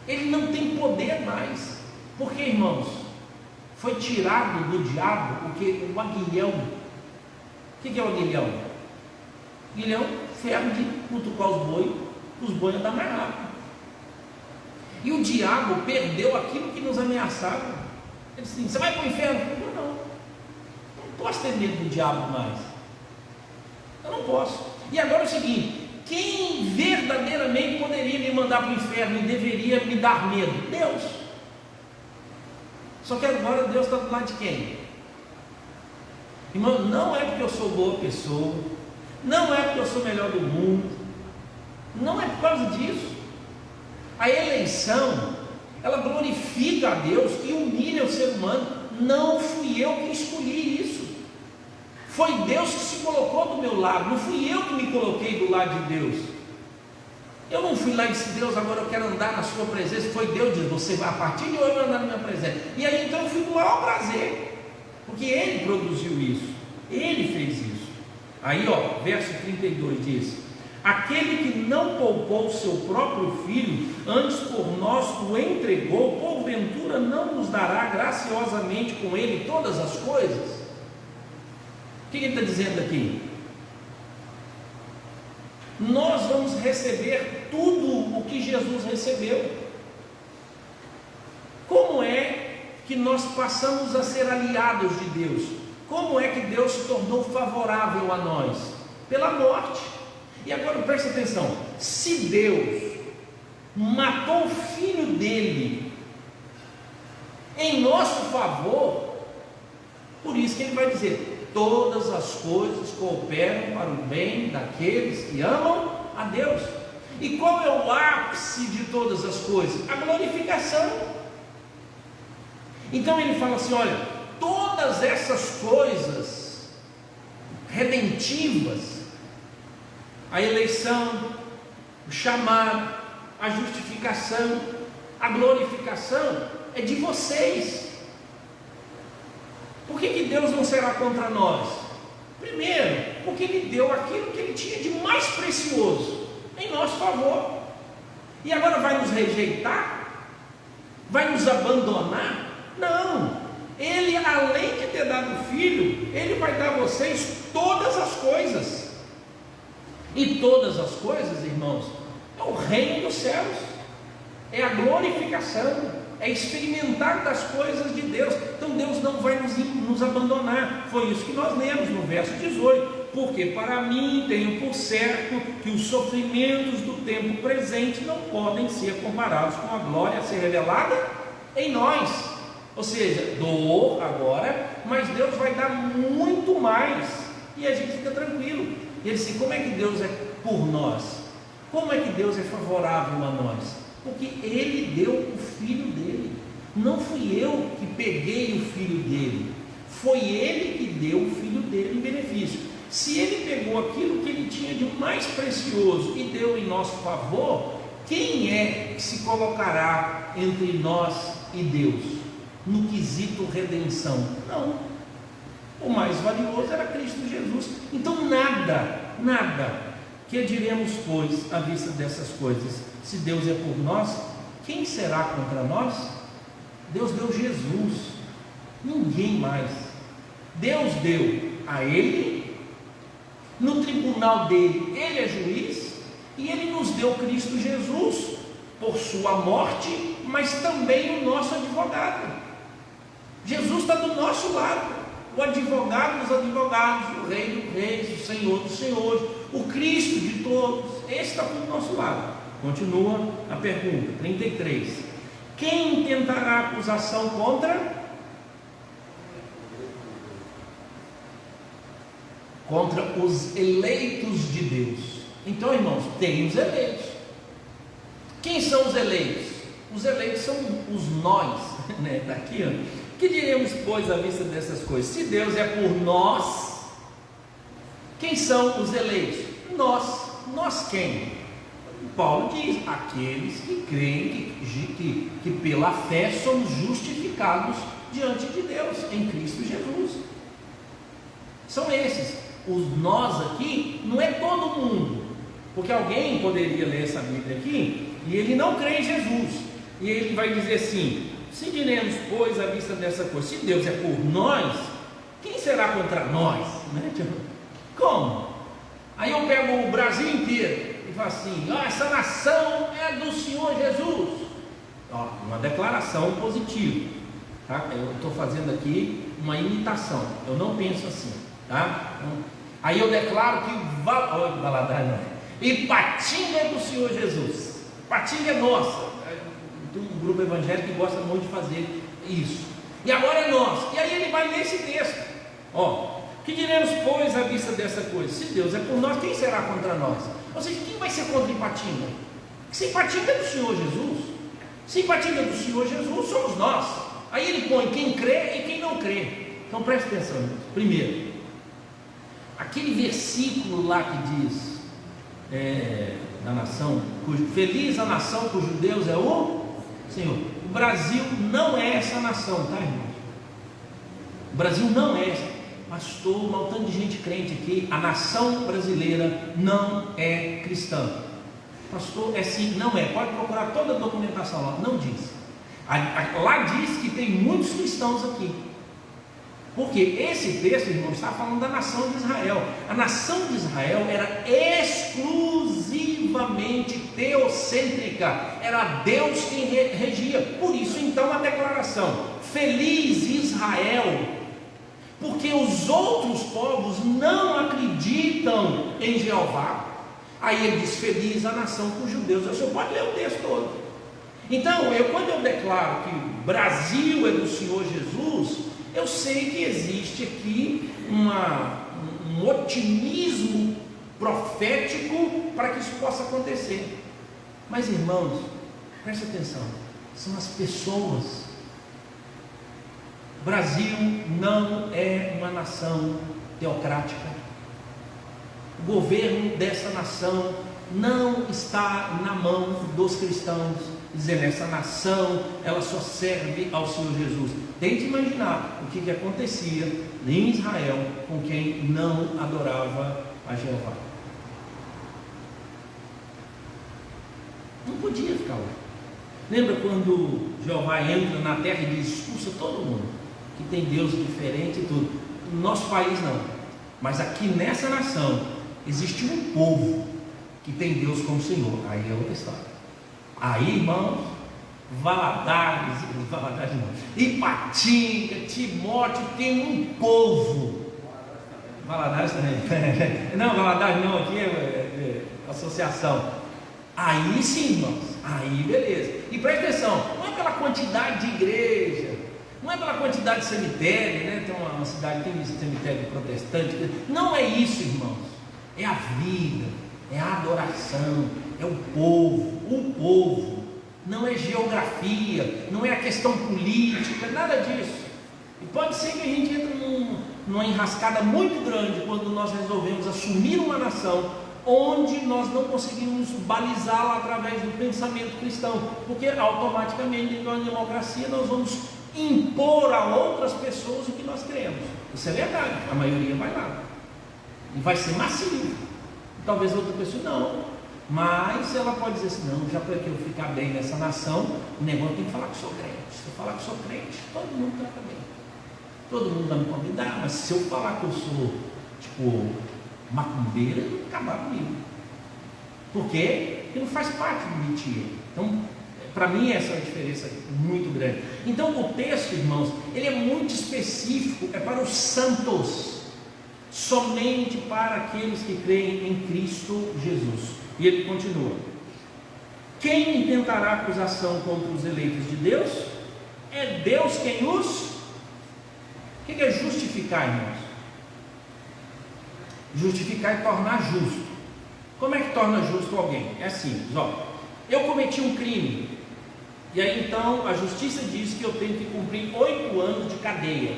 Ele não tem poder mais, porque, irmãos, foi tirado do diabo o aguilhão. O que é o aguilhão? Aguilhão, ferro de cutucar os bois andar mais rápido. E o diabo perdeu aquilo que nos ameaçava. Ele disse assim: você vai para o inferno? Eu não posso ter medo do diabo mais. Eu não posso. E agora é o seguinte: quem verdadeiramente poderia me mandar para o inferno e deveria me dar medo? Deus. Só que agora Deus está do lado de quem? Irmão, não é porque eu sou boa pessoa, não é porque eu sou melhor do mundo, não é por causa disso. A eleição, ela glorifica a Deus e humilha o ser humano. Não fui eu que escolhi isso, foi Deus que se colocou do meu lado, não fui eu que me coloquei do lado de Deus. Eu não fui lá e disse: Deus, agora eu quero andar na sua presença. Foi Deus que disse: você vai, a partir de hoje, vai andar na minha presença. E aí então eu fui com o maior prazer, porque Ele produziu isso, Ele fez isso. Aí verso 32 diz: aquele que não poupou o seu próprio filho, antes por nós o entregou, porventura não nos dará graciosamente com Ele todas as coisas? O que ele está dizendo aqui? Nós vamos receber tudo o que Jesus recebeu. Como é que nós passamos a ser aliados de Deus? Como é que Deus se tornou favorável a nós? Pela morte. E agora preste atenção: se Deus matou o filho dele em nosso favor, por isso que ele vai dizer: todas as coisas cooperam para o bem daqueles que amam a Deus. E qual é o ápice de todas as coisas? A glorificação. Então ele fala assim: olha, todas essas coisas redentivas, a eleição, o chamado, a justificação, a glorificação, é de vocês. Por que Deus não será contra nós? Primeiro, porque Ele deu aquilo que Ele tinha de mais precioso em nosso favor. E agora vai nos rejeitar? Vai nos abandonar? Não. Ele, além de ter dado o filho, Ele vai dar a vocês todas as coisas. E todas as coisas, irmãos, é o reino dos céus, é a glorificação, é experimentar das coisas de Deus. Então Deus não vai nos abandonar. Foi isso que nós lemos no verso 18: porque para mim tenho por certo que os sofrimentos do tempo presente não podem ser comparados com a glória a ser revelada em nós. Ou seja, dor agora, mas Deus vai dar muito mais, e a gente fica tranquilo. E ele disse: como é que Deus é por nós? Como é que Deus é favorável a nós? Porque Ele deu o filho dele. Não fui eu que peguei o filho dele, foi Ele que deu o filho dele em benefício. Se Ele pegou aquilo que Ele tinha de mais precioso e deu em nosso favor, quem é que se colocará entre nós e Deus no quesito redenção? Não. O mais valioso era Cristo Jesus. Então nada que diremos, pois, à vista dessas coisas? Se Deus é por nós, quem será contra nós? Deus deu Jesus, ninguém mais. Deus deu a Ele, no tribunal dele Ele é juiz, e Ele nos deu Cristo Jesus por sua morte, mas também o nosso advogado. Jesus está do nosso lado, o advogado dos advogados, o Rei dos reis, o Senhor dos senhores, o Cristo de todos. Esse está do nosso lado. Continua a pergunta, 33: quem intentará acusação contra os eleitos de Deus? Então, irmãos, tem os eleitos. Quem são os eleitos? Os eleitos são os nós, né? Daqui, que diremos, pois, à vista dessas coisas? Se Deus é por nós, quem são os eleitos? Nós quem? Paulo diz: aqueles que creem que pela fé somos justificados diante de Deus em Cristo Jesus. São esses. Os nós aqui não é todo mundo, porque alguém poderia ler essa Bíblia aqui e ele não crê em Jesus, e ele vai dizer assim: se diremos, pois, à vista dessa coisa, se Deus é por nós, quem será contra nós? Como? Aí eu pego o Brasil inteiro e falo assim: essa nação é do Senhor Jesus. Uma declaração positiva, tá? Eu estou fazendo aqui uma imitação, eu não penso assim, tá? Aí eu declaro que Ipatinga é do Senhor Jesus, Ipatinga é nossa. Tem um grupo evangélico que gosta muito de fazer isso, e agora é nosso. E aí ele vai ler esse texto: Que diremos, pois, à vista dessa coisa? Se Deus é por nós, quem será contra nós? Ou seja, quem vai ser contra Ipatinga? Se Ipatinga é do Senhor Jesus, se Ipatinga é do Senhor Jesus, somos nós. Aí ele põe quem crê e quem não crê. Então preste atenção, irmãos. Primeiro, aquele versículo lá que diz da nação, feliz a nação cujo Deus é o Senhor. O Brasil não é essa nação, tá, irmãos? O Brasil não é essa. Pastor, um montão de gente crente aqui, a nação brasileira não é cristã. Pastor, é sim, não é. Pode procurar toda a documentação lá, não diz. Lá diz que tem muitos cristãos aqui. Porque esse texto, irmão, está falando da nação de Israel. A nação de Israel era exclusivamente teocêntrica, era Deus quem regia. Por isso, então, a declaração: feliz Israel, porque os outros povos não acreditam em Jeová. Aí ele diz: feliz a nação cujo Deus. Você pode ler o texto todo. Então, quando eu declaro que o Brasil é do Senhor Jesus, eu sei que existe aqui um otimismo profético para que isso possa acontecer. Mas, irmãos, preste atenção, são as pessoas. O Brasil não é uma nação teocrática. O governo dessa nação não está na mão dos cristãos, dizendo essa nação ela só serve ao Senhor Jesus. Tente imaginar o que acontecia em Israel com quem não adorava a Jeová. Não podia ficar lá. Lembra quando Jeová entra na terra e diz: expulsa todo mundo que tem Deus diferente e tudo. No nosso país não, mas aqui nessa nação existe um povo que tem Deus como Senhor. Aí é outra história. Aí, irmãos, Valadares não, Ipatinga, Timóteo, tem um povo. Valadares também. Não, Valadares não, aqui é associação. Aí sim, irmãos, aí beleza. E presta atenção, não é pela quantidade de igreja, não é pela quantidade de cemitério, né? Tem uma cidade que tem cemitério protestante. Não é isso, irmãos. É a vida, é a adoração, é o povo, não é geografia, não é a questão política, nada disso. E pode ser que a gente entre numa enrascada muito grande quando nós resolvemos assumir uma nação onde nós não conseguimos balizá-la através do pensamento cristão, porque automaticamente, em uma democracia, nós vamos impor a outras pessoas o que nós cremos. Isso é verdade, a maioria vai lá e vai ser massivo. Talvez outra pessoa não, mas ela pode dizer assim: não, já para que eu ficar bem nessa nação, o negócio tem que falar que sou crente. Se eu falar que sou crente, todo mundo trata bem, todo mundo vai me convidar. Mas se eu falar que eu sou tipo macumbeira, ele vai acabar comigo. Por quê? Porque não faz parte do métier. Então, para mim, essa é uma diferença muito grande. Então, o texto, irmãos, ele é muito específico, é para os santos, somente para aqueles que creem em Cristo Jesus. E ele continua: quem intentará acusação contra os eleitos de Deus? É Deus quem os... O que é justificar, irmãos? Justificar é tornar justo. Como é que torna justo alguém? É simples, ó. Eu cometi um crime, e aí então a justiça diz que eu tenho que cumprir 8 anos de cadeia.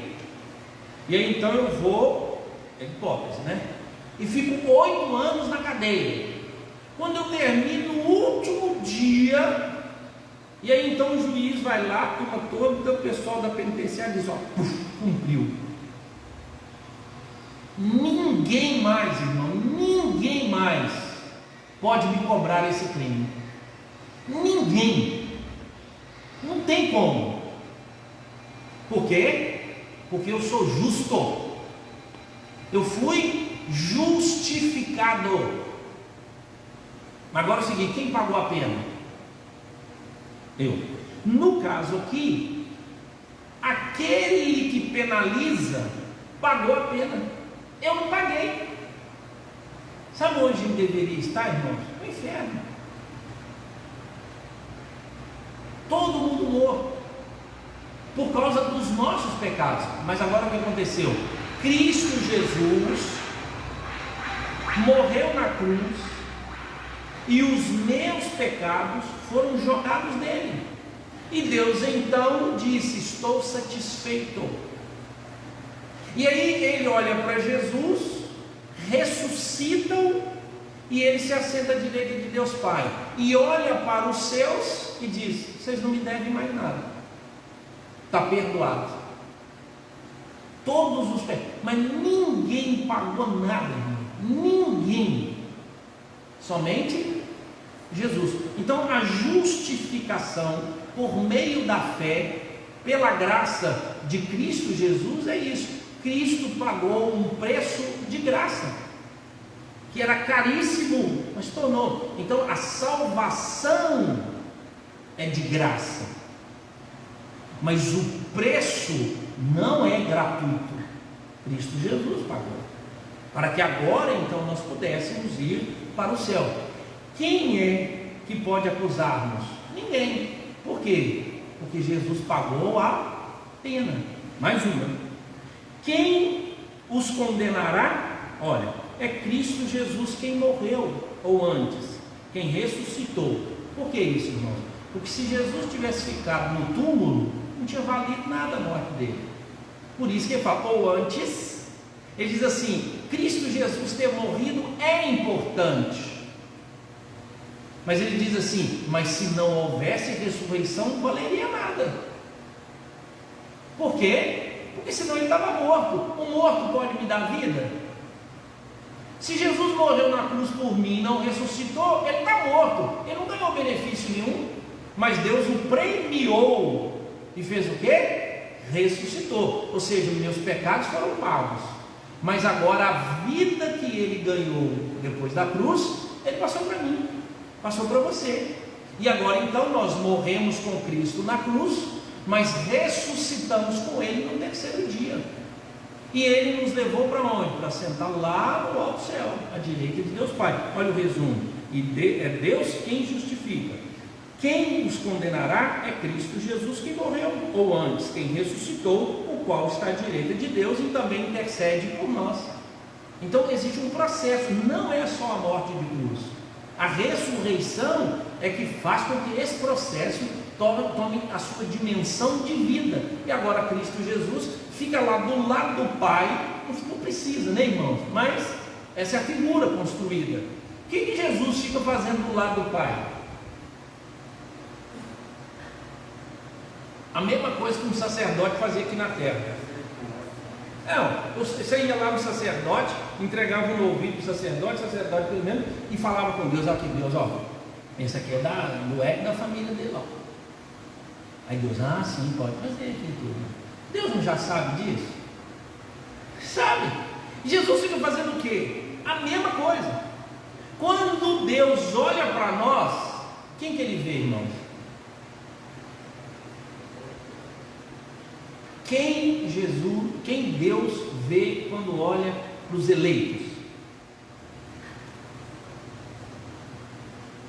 E aí então eu vou, é hipótese, né? E fico 8 anos na cadeia. Quando eu termino no último dia, e aí então o juiz vai lá, toma todo o pessoal da penitenciária e diz: ó, cumpriu. Ninguém mais, irmão, ninguém mais pode me cobrar esse crime. Ninguém. Não tem como. Por quê? Porque eu sou justo. Eu fui justificado. Agora é o seguinte: quem pagou a pena? Eu. No caso aqui, aquele que penaliza pagou a pena. Eu não paguei. Sabe onde eu deveria estar, irmãos? No inferno. Todo mundo morto por causa dos nossos pecados. Mas agora o que aconteceu? Cristo Jesus morreu na cruz e os meus pecados foram jogados nele. E Deus então disse: estou satisfeito. E aí ele olha para Jesus, ressuscitam, e ele se assenta à direita de Deus Pai, e olha para os seus e diz: vocês não me devem mais nada, está perdoado. Todos os pecados, mas ninguém pagou nada, irmão. Ninguém, somente Jesus. Então a justificação por meio da fé, pela graça de Cristo Jesus, é isso. Cristo pagou um preço de graça, que era caríssimo, mas tornou. Então a salvação é de graça, mas o preço não é gratuito. Cristo Jesus pagou, para que agora então nós pudéssemos ir para o céu. Quem é que pode acusar-nos? Ninguém. Por quê? Porque Jesus pagou a pena. Mais uma. Quem os condenará? Olha, é Cristo Jesus quem morreu, ou antes, quem ressuscitou. Por que isso, irmão? Porque se Jesus tivesse ficado no túmulo, não tinha valido nada a morte dele. Por isso que ele fala, ou antes, ele diz assim: Cristo Jesus ter morrido é importante. Mas ele diz assim: mas se não houvesse ressurreição, não valeria nada. Por quê? Porque senão ele estava morto. O morto pode me dar vida? Se Jesus morreu na cruz por mim e não ressuscitou, ele está morto, ele não ganhou benefício nenhum. Mas Deus o premiou e fez o quê? Ressuscitou. Ou seja, os meus pecados foram pagos, mas agora a vida que ele ganhou depois da cruz, ele passou para mim, passou para você. E agora então nós morremos com Cristo na cruz, mas ressuscitamos com ele no terceiro dia. E ele nos levou para onde? Para sentar lá no alto céu, à direita de Deus Pai. Olha o resumo: é Deus quem justifica. Quem os condenará é Cristo Jesus que morreu, ou antes, quem ressuscitou, o qual está à direita de Deus e também intercede por nós. Então existe um processo, não é só a morte de cruz. A ressurreição é que faz com que esse processo tome a sua dimensão de vida. E agora Cristo Jesus fica lá do lado do Pai. Não precisa, né, irmãos? Mas essa é a figura construída. O que Jesus fica fazendo do lado do Pai? A mesma coisa que um sacerdote fazia aqui na terra. Você ia lá no sacerdote, entregava um ouvido para o sacerdote pelo menos, e falava com Deus: aqui Deus, ó, esse aqui é do eco da família dele, ó. Aí Deus: ah, sim, pode fazer aqui tudo. Deus não já sabe disso? Sabe. Jesus fica fazendo o quê? A mesma coisa. Quando Deus olha para nós, quem que ele vê, irmãos? Quem Deus vê quando olha para os eleitos?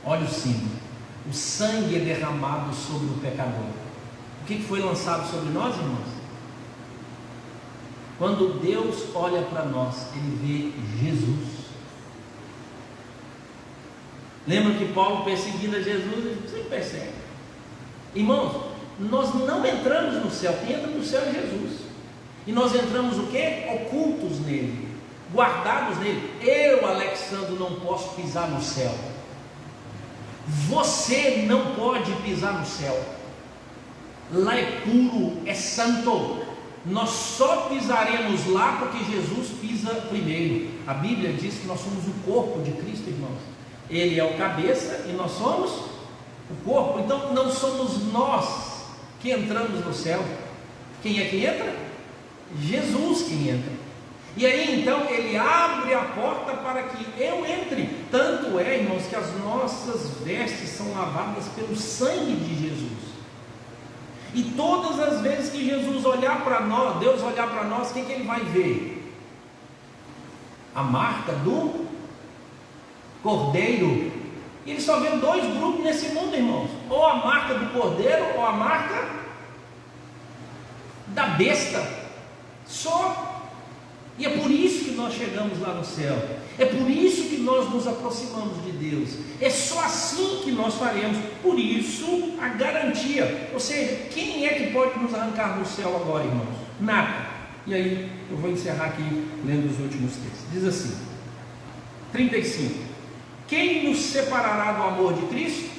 Olha o símbolo: o sangue é derramado sobre o pecador. O que foi lançado sobre nós, irmãos? Quando Deus olha para nós, ele vê Jesus. Lembra que Paulo, perseguindo a Jesus, ele sempre persegue. Irmãos, nós não entramos no céu, quem entra no céu é Jesus. E nós entramos o quê? Ocultos nele, guardados nele. Eu, Alexandre, não posso pisar no céu. Você não pode pisar no céu. Lá é puro, é santo. Nós só pisaremos lá porque Jesus pisa primeiro. A Bíblia diz que nós somos o corpo de Cristo, irmãos. Ele é o cabeça e nós somos o corpo. Então não somos nós que entramos no céu. Quem é que entra? Jesus quem entra. E aí então ele abre a porta para que eu entre. Tanto é, irmãos, que as nossas vestes são lavadas pelo sangue de Jesus. E todas as vezes que Jesus olhar para nós, Deus olhar para nós, o que ele vai ver? A marca do Cordeiro. E ele só vê dois grupos nesse mundo, irmãos: ou a marca do Cordeiro, ou a marca da besta. Só. nós chegamos lá no céu. É por isso que nós nos aproximamos de Deus. É só assim que nós faremos. Por isso a garantia. Ou seja, quem é que pode nos arrancar do céu agora, irmãos? Nada. E aí eu vou encerrar aqui lendo os últimos textos. Diz assim, 35: quem nos separará do amor de Cristo?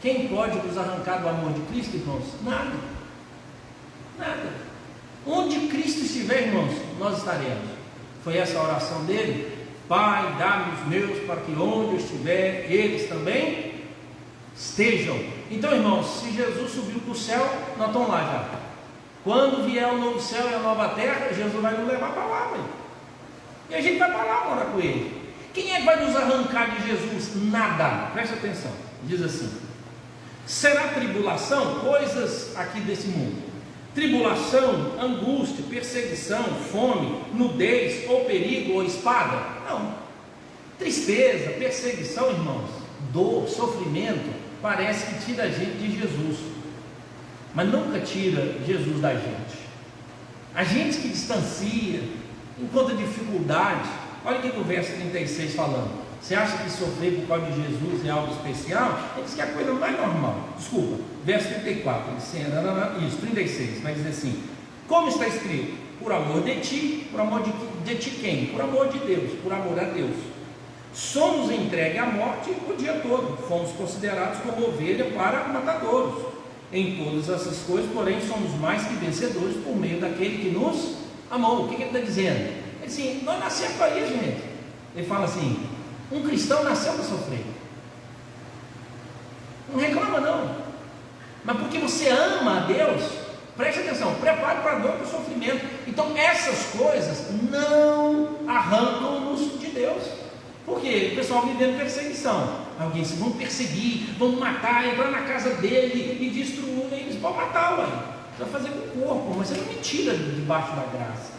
Quem pode nos arrancar do amor de Cristo, irmãos? Nada. Nada. Onde Cristo estiver, irmãos, nós estaremos. Foi essa a oração dele: Pai, dá-me os meus, para que onde eu estiver, eles também estejam. Então, irmãos, se Jesus subiu para o céu, nós estamos lá já. Quando vier o novo céu e a nova terra, Jesus vai nos levar para lá, velho. E a gente vai para lá morar com ele. Quem é que vai nos arrancar de Jesus? Nada. Presta atenção. Diz assim: será tribulação? Coisas aqui desse mundo. Tribulação, angústia, perseguição, fome, nudez, ou perigo, ou espada? Não. Tristeza, perseguição, irmãos, dor, sofrimento, parece que tira a gente de Jesus, mas nunca tira Jesus da gente. A gente que distancia, encontra dificuldade. Olha o que o verso 36 falando. Você acha que sofrer por causa de Jesus é algo especial? Ele diz que é a coisa mais normal. Desculpa, verso 34, isso, 36, vai dizer assim: como está escrito, por amor de ti. Por amor de ti quem? Por amor de Deus, por amor a Deus. Somos entregues à morte o dia todo, fomos considerados como ovelha para matadouros. Em todas essas coisas, porém, somos mais que vencedores por meio daquele que nos amou. O que ele está dizendo? Ele diz assim: nós nascemos para isso, gente. Ele fala assim: um cristão nasceu para sofrer. Não reclama não. Mas porque você ama a Deus, preste atenção, prepare para a dor e para o sofrimento. Então essas coisas não arrancam-nos de Deus. Por quê? O pessoal vivendo perseguição. Alguém se vão perseguir, vão matar, entrar na casa dele e destruir. Eles vão matar, ué. Você vai fazer com o corpo, mas você não me tira debaixo da graça.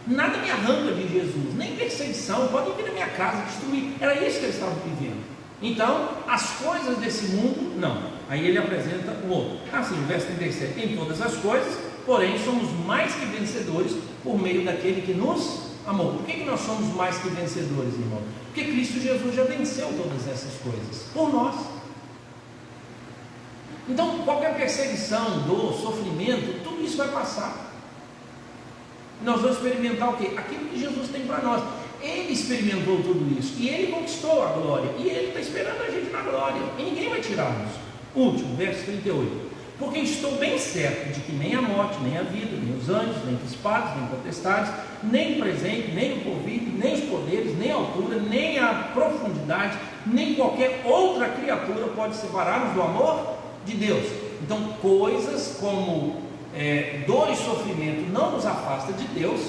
Nada me arranca de Jesus, nem perseguição, podem vir na minha casa destruir. Era isso que eles estavam vivendo. Então, as coisas desse mundo, não. Aí ele apresenta o outro. Assim, verso 37: em todas as coisas, porém, somos mais que vencedores por meio daquele que nos amou. Por que nós somos mais que vencedores, irmão? Porque Cristo Jesus já venceu todas essas coisas por nós. Então, qualquer perseguição, dor, sofrimento, tudo isso vai passar. Nós vamos experimentar o quê? Aquilo que Jesus tem para nós. Ele experimentou tudo isso e ele conquistou a glória, e ele está esperando a gente na glória, e ninguém vai tirar-nos. Último, verso 38: porque estou bem certo de que nem a morte, nem a vida, nem os anjos, nem principados, nem potestades, nem o presente, nem o porvir, nem os poderes, nem a altura, nem a profundidade, nem qualquer outra criatura pode separar-nos do amor de Deus. Então, coisas como dor e sofrimento não nos afasta de Deus.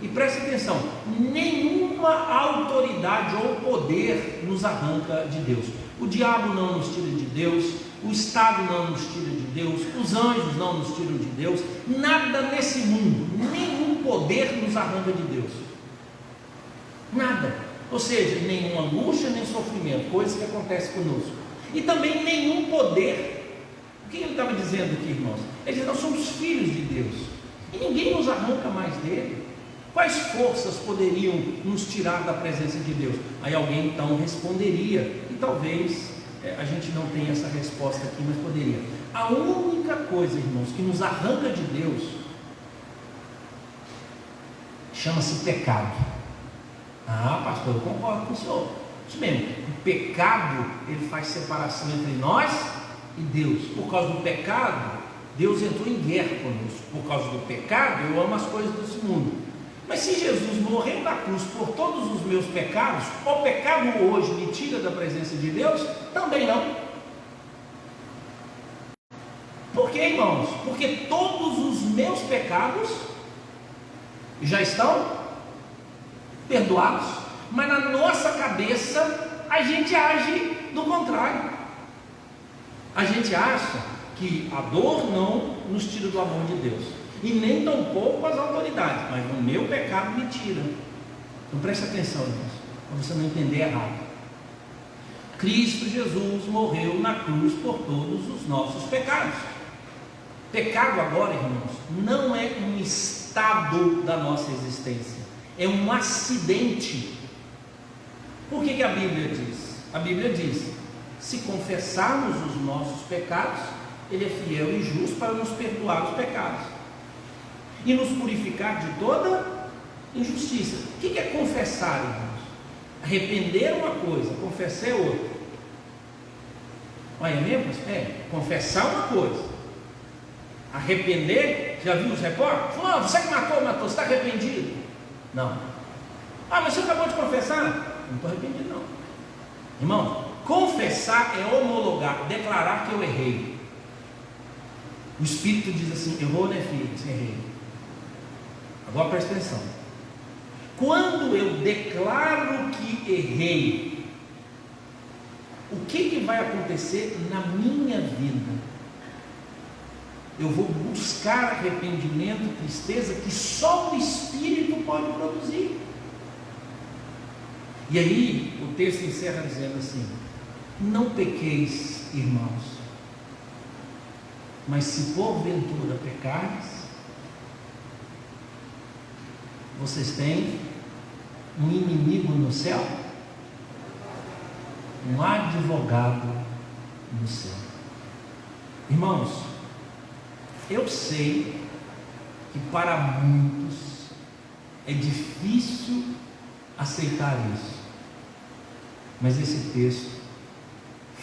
E preste atenção: nenhuma autoridade ou poder nos arranca de Deus. O diabo não nos tira de Deus, o Estado não nos tira de Deus, os anjos não nos tiram de Deus. Nada nesse mundo, nenhum poder nos arranca de Deus. Nada. Ou seja, nenhuma angústia, nem sofrimento, coisas que acontecem conosco. E também nenhum poder. O que ele estava dizendo aqui, irmãos? Ele diz: nós somos filhos de Deus e ninguém nos arranca mais dele. Quais forças poderiam nos tirar da presença de Deus? Aí alguém então responderia, e talvez a gente não tenha essa resposta aqui, mas poderia. A única coisa, irmãos, que nos arranca de Deus chama-se pecado. Ah, pastor, eu concordo com o senhor. Isso mesmo, o pecado, ele faz separação entre nós e Deus. Por causa do pecado, Deus entrou em guerra conosco. Por causa do pecado, eu amo as coisas desse mundo. Mas se Jesus morreu na cruz por todos os meus pecados, o pecado hoje me tira da presença de Deus? Também não. Por quê, irmãos? Porque todos os meus pecados já estão perdoados, mas na nossa cabeça a gente age do contrário. A gente acha que a dor não nos tira do amor de Deus, e nem tampouco as autoridades, mas o meu pecado me tira. Então preste atenção, irmãos, para você não entender errado. Cristo Jesus morreu na cruz por todos os nossos pecados. Pecado agora, irmãos, não é um estado estado da nossa existência, é um acidente. Por que a Bíblia diz? A Bíblia diz: se confessarmos os nossos pecados, Ele é fiel e justo para nos perdoar os pecados e nos purificar de toda injustiça. O que é confessar, irmãos? Arrepender é uma coisa, confessar é outra. Olha mesmo? Confessar é uma coisa, arrepender, já viu os repórteres? Fulano, você que matou, você está arrependido? Não. Mas você acabou de confessar? Não estou arrependido não. Irmão, confessar é homologar, declarar que eu errei. O Espírito diz assim: errou, né, filho? Você errei. Agora presta atenção. Quando eu declaro que errei, o que vai acontecer na minha vida? Eu vou buscar arrependimento, tristeza, que só o Espírito pode produzir. E aí o texto encerra dizendo assim: não pequeis, irmãos, mas se porventura pecares, vocês têm um inimigo no céu, um advogado no céu. Irmãos, eu sei que para muitos é difícil aceitar isso, mas esse texto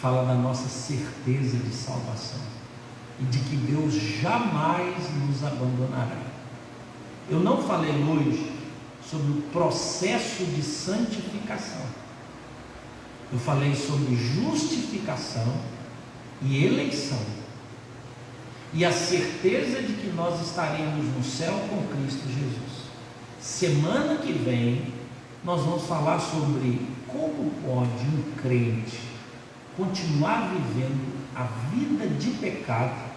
fala da nossa certeza de salvação e de que Deus jamais nos abandonará. Eu não falei hoje sobre o processo de santificação, eu falei sobre justificação e eleição, e a certeza de que nós estaremos no céu com Cristo Jesus. Semana que vem nós vamos falar sobre como pode um crente continuar vivendo a vida de pecado,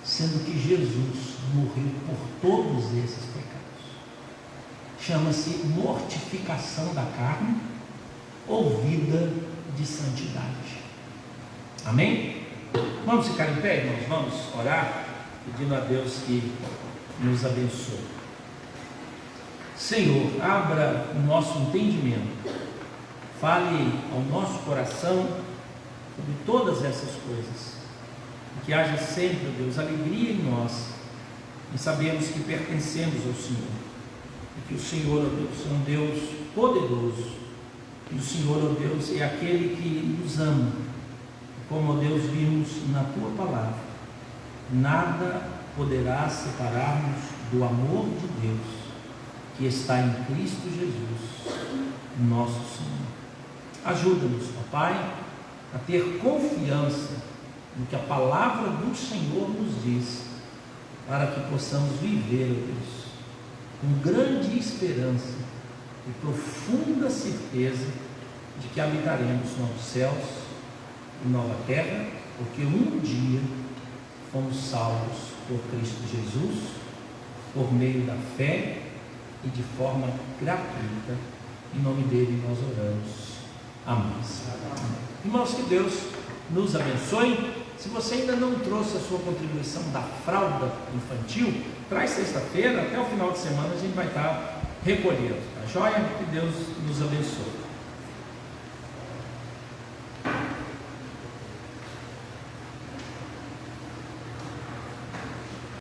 sendo que Jesus morreu por todos esses pecados. Chama-se mortificação da carne ou vida de santidade. Amém? Vamos ficar em pé, irmãos? Vamos orar, pedindo a Deus que nos abençoe. Senhor, abra o nosso entendimento, fale ao nosso coração sobre todas essas coisas, e que haja sempre, Deus, alegria em nós, e sabemos que pertencemos ao Senhor, e que o Senhor, ó Deus, é um Deus poderoso, e o Senhor, ó Deus, é aquele que nos ama, e como, ó Deus, vimos na Tua palavra, nada poderá separar-nos do amor de Deus, que está em Cristo Jesus, nosso Senhor. Ajuda-nos, ó Pai, a ter confiança no que a palavra do Senhor nos diz, para que possamos viver, ó Deus, com grande esperança e profunda certeza de que habitaremos novos céus e nova terra, porque um dia fomos salvos por Cristo Jesus, por meio da fé e de forma gratuita. Em nome dele nós oramos. Amém. Irmãos, que Deus nos abençoe. Se você ainda não trouxe a sua contribuição da fralda infantil, traz sexta-feira, até o final de semana a gente vai estar recolhendo, tá joia? Que Deus nos abençoe.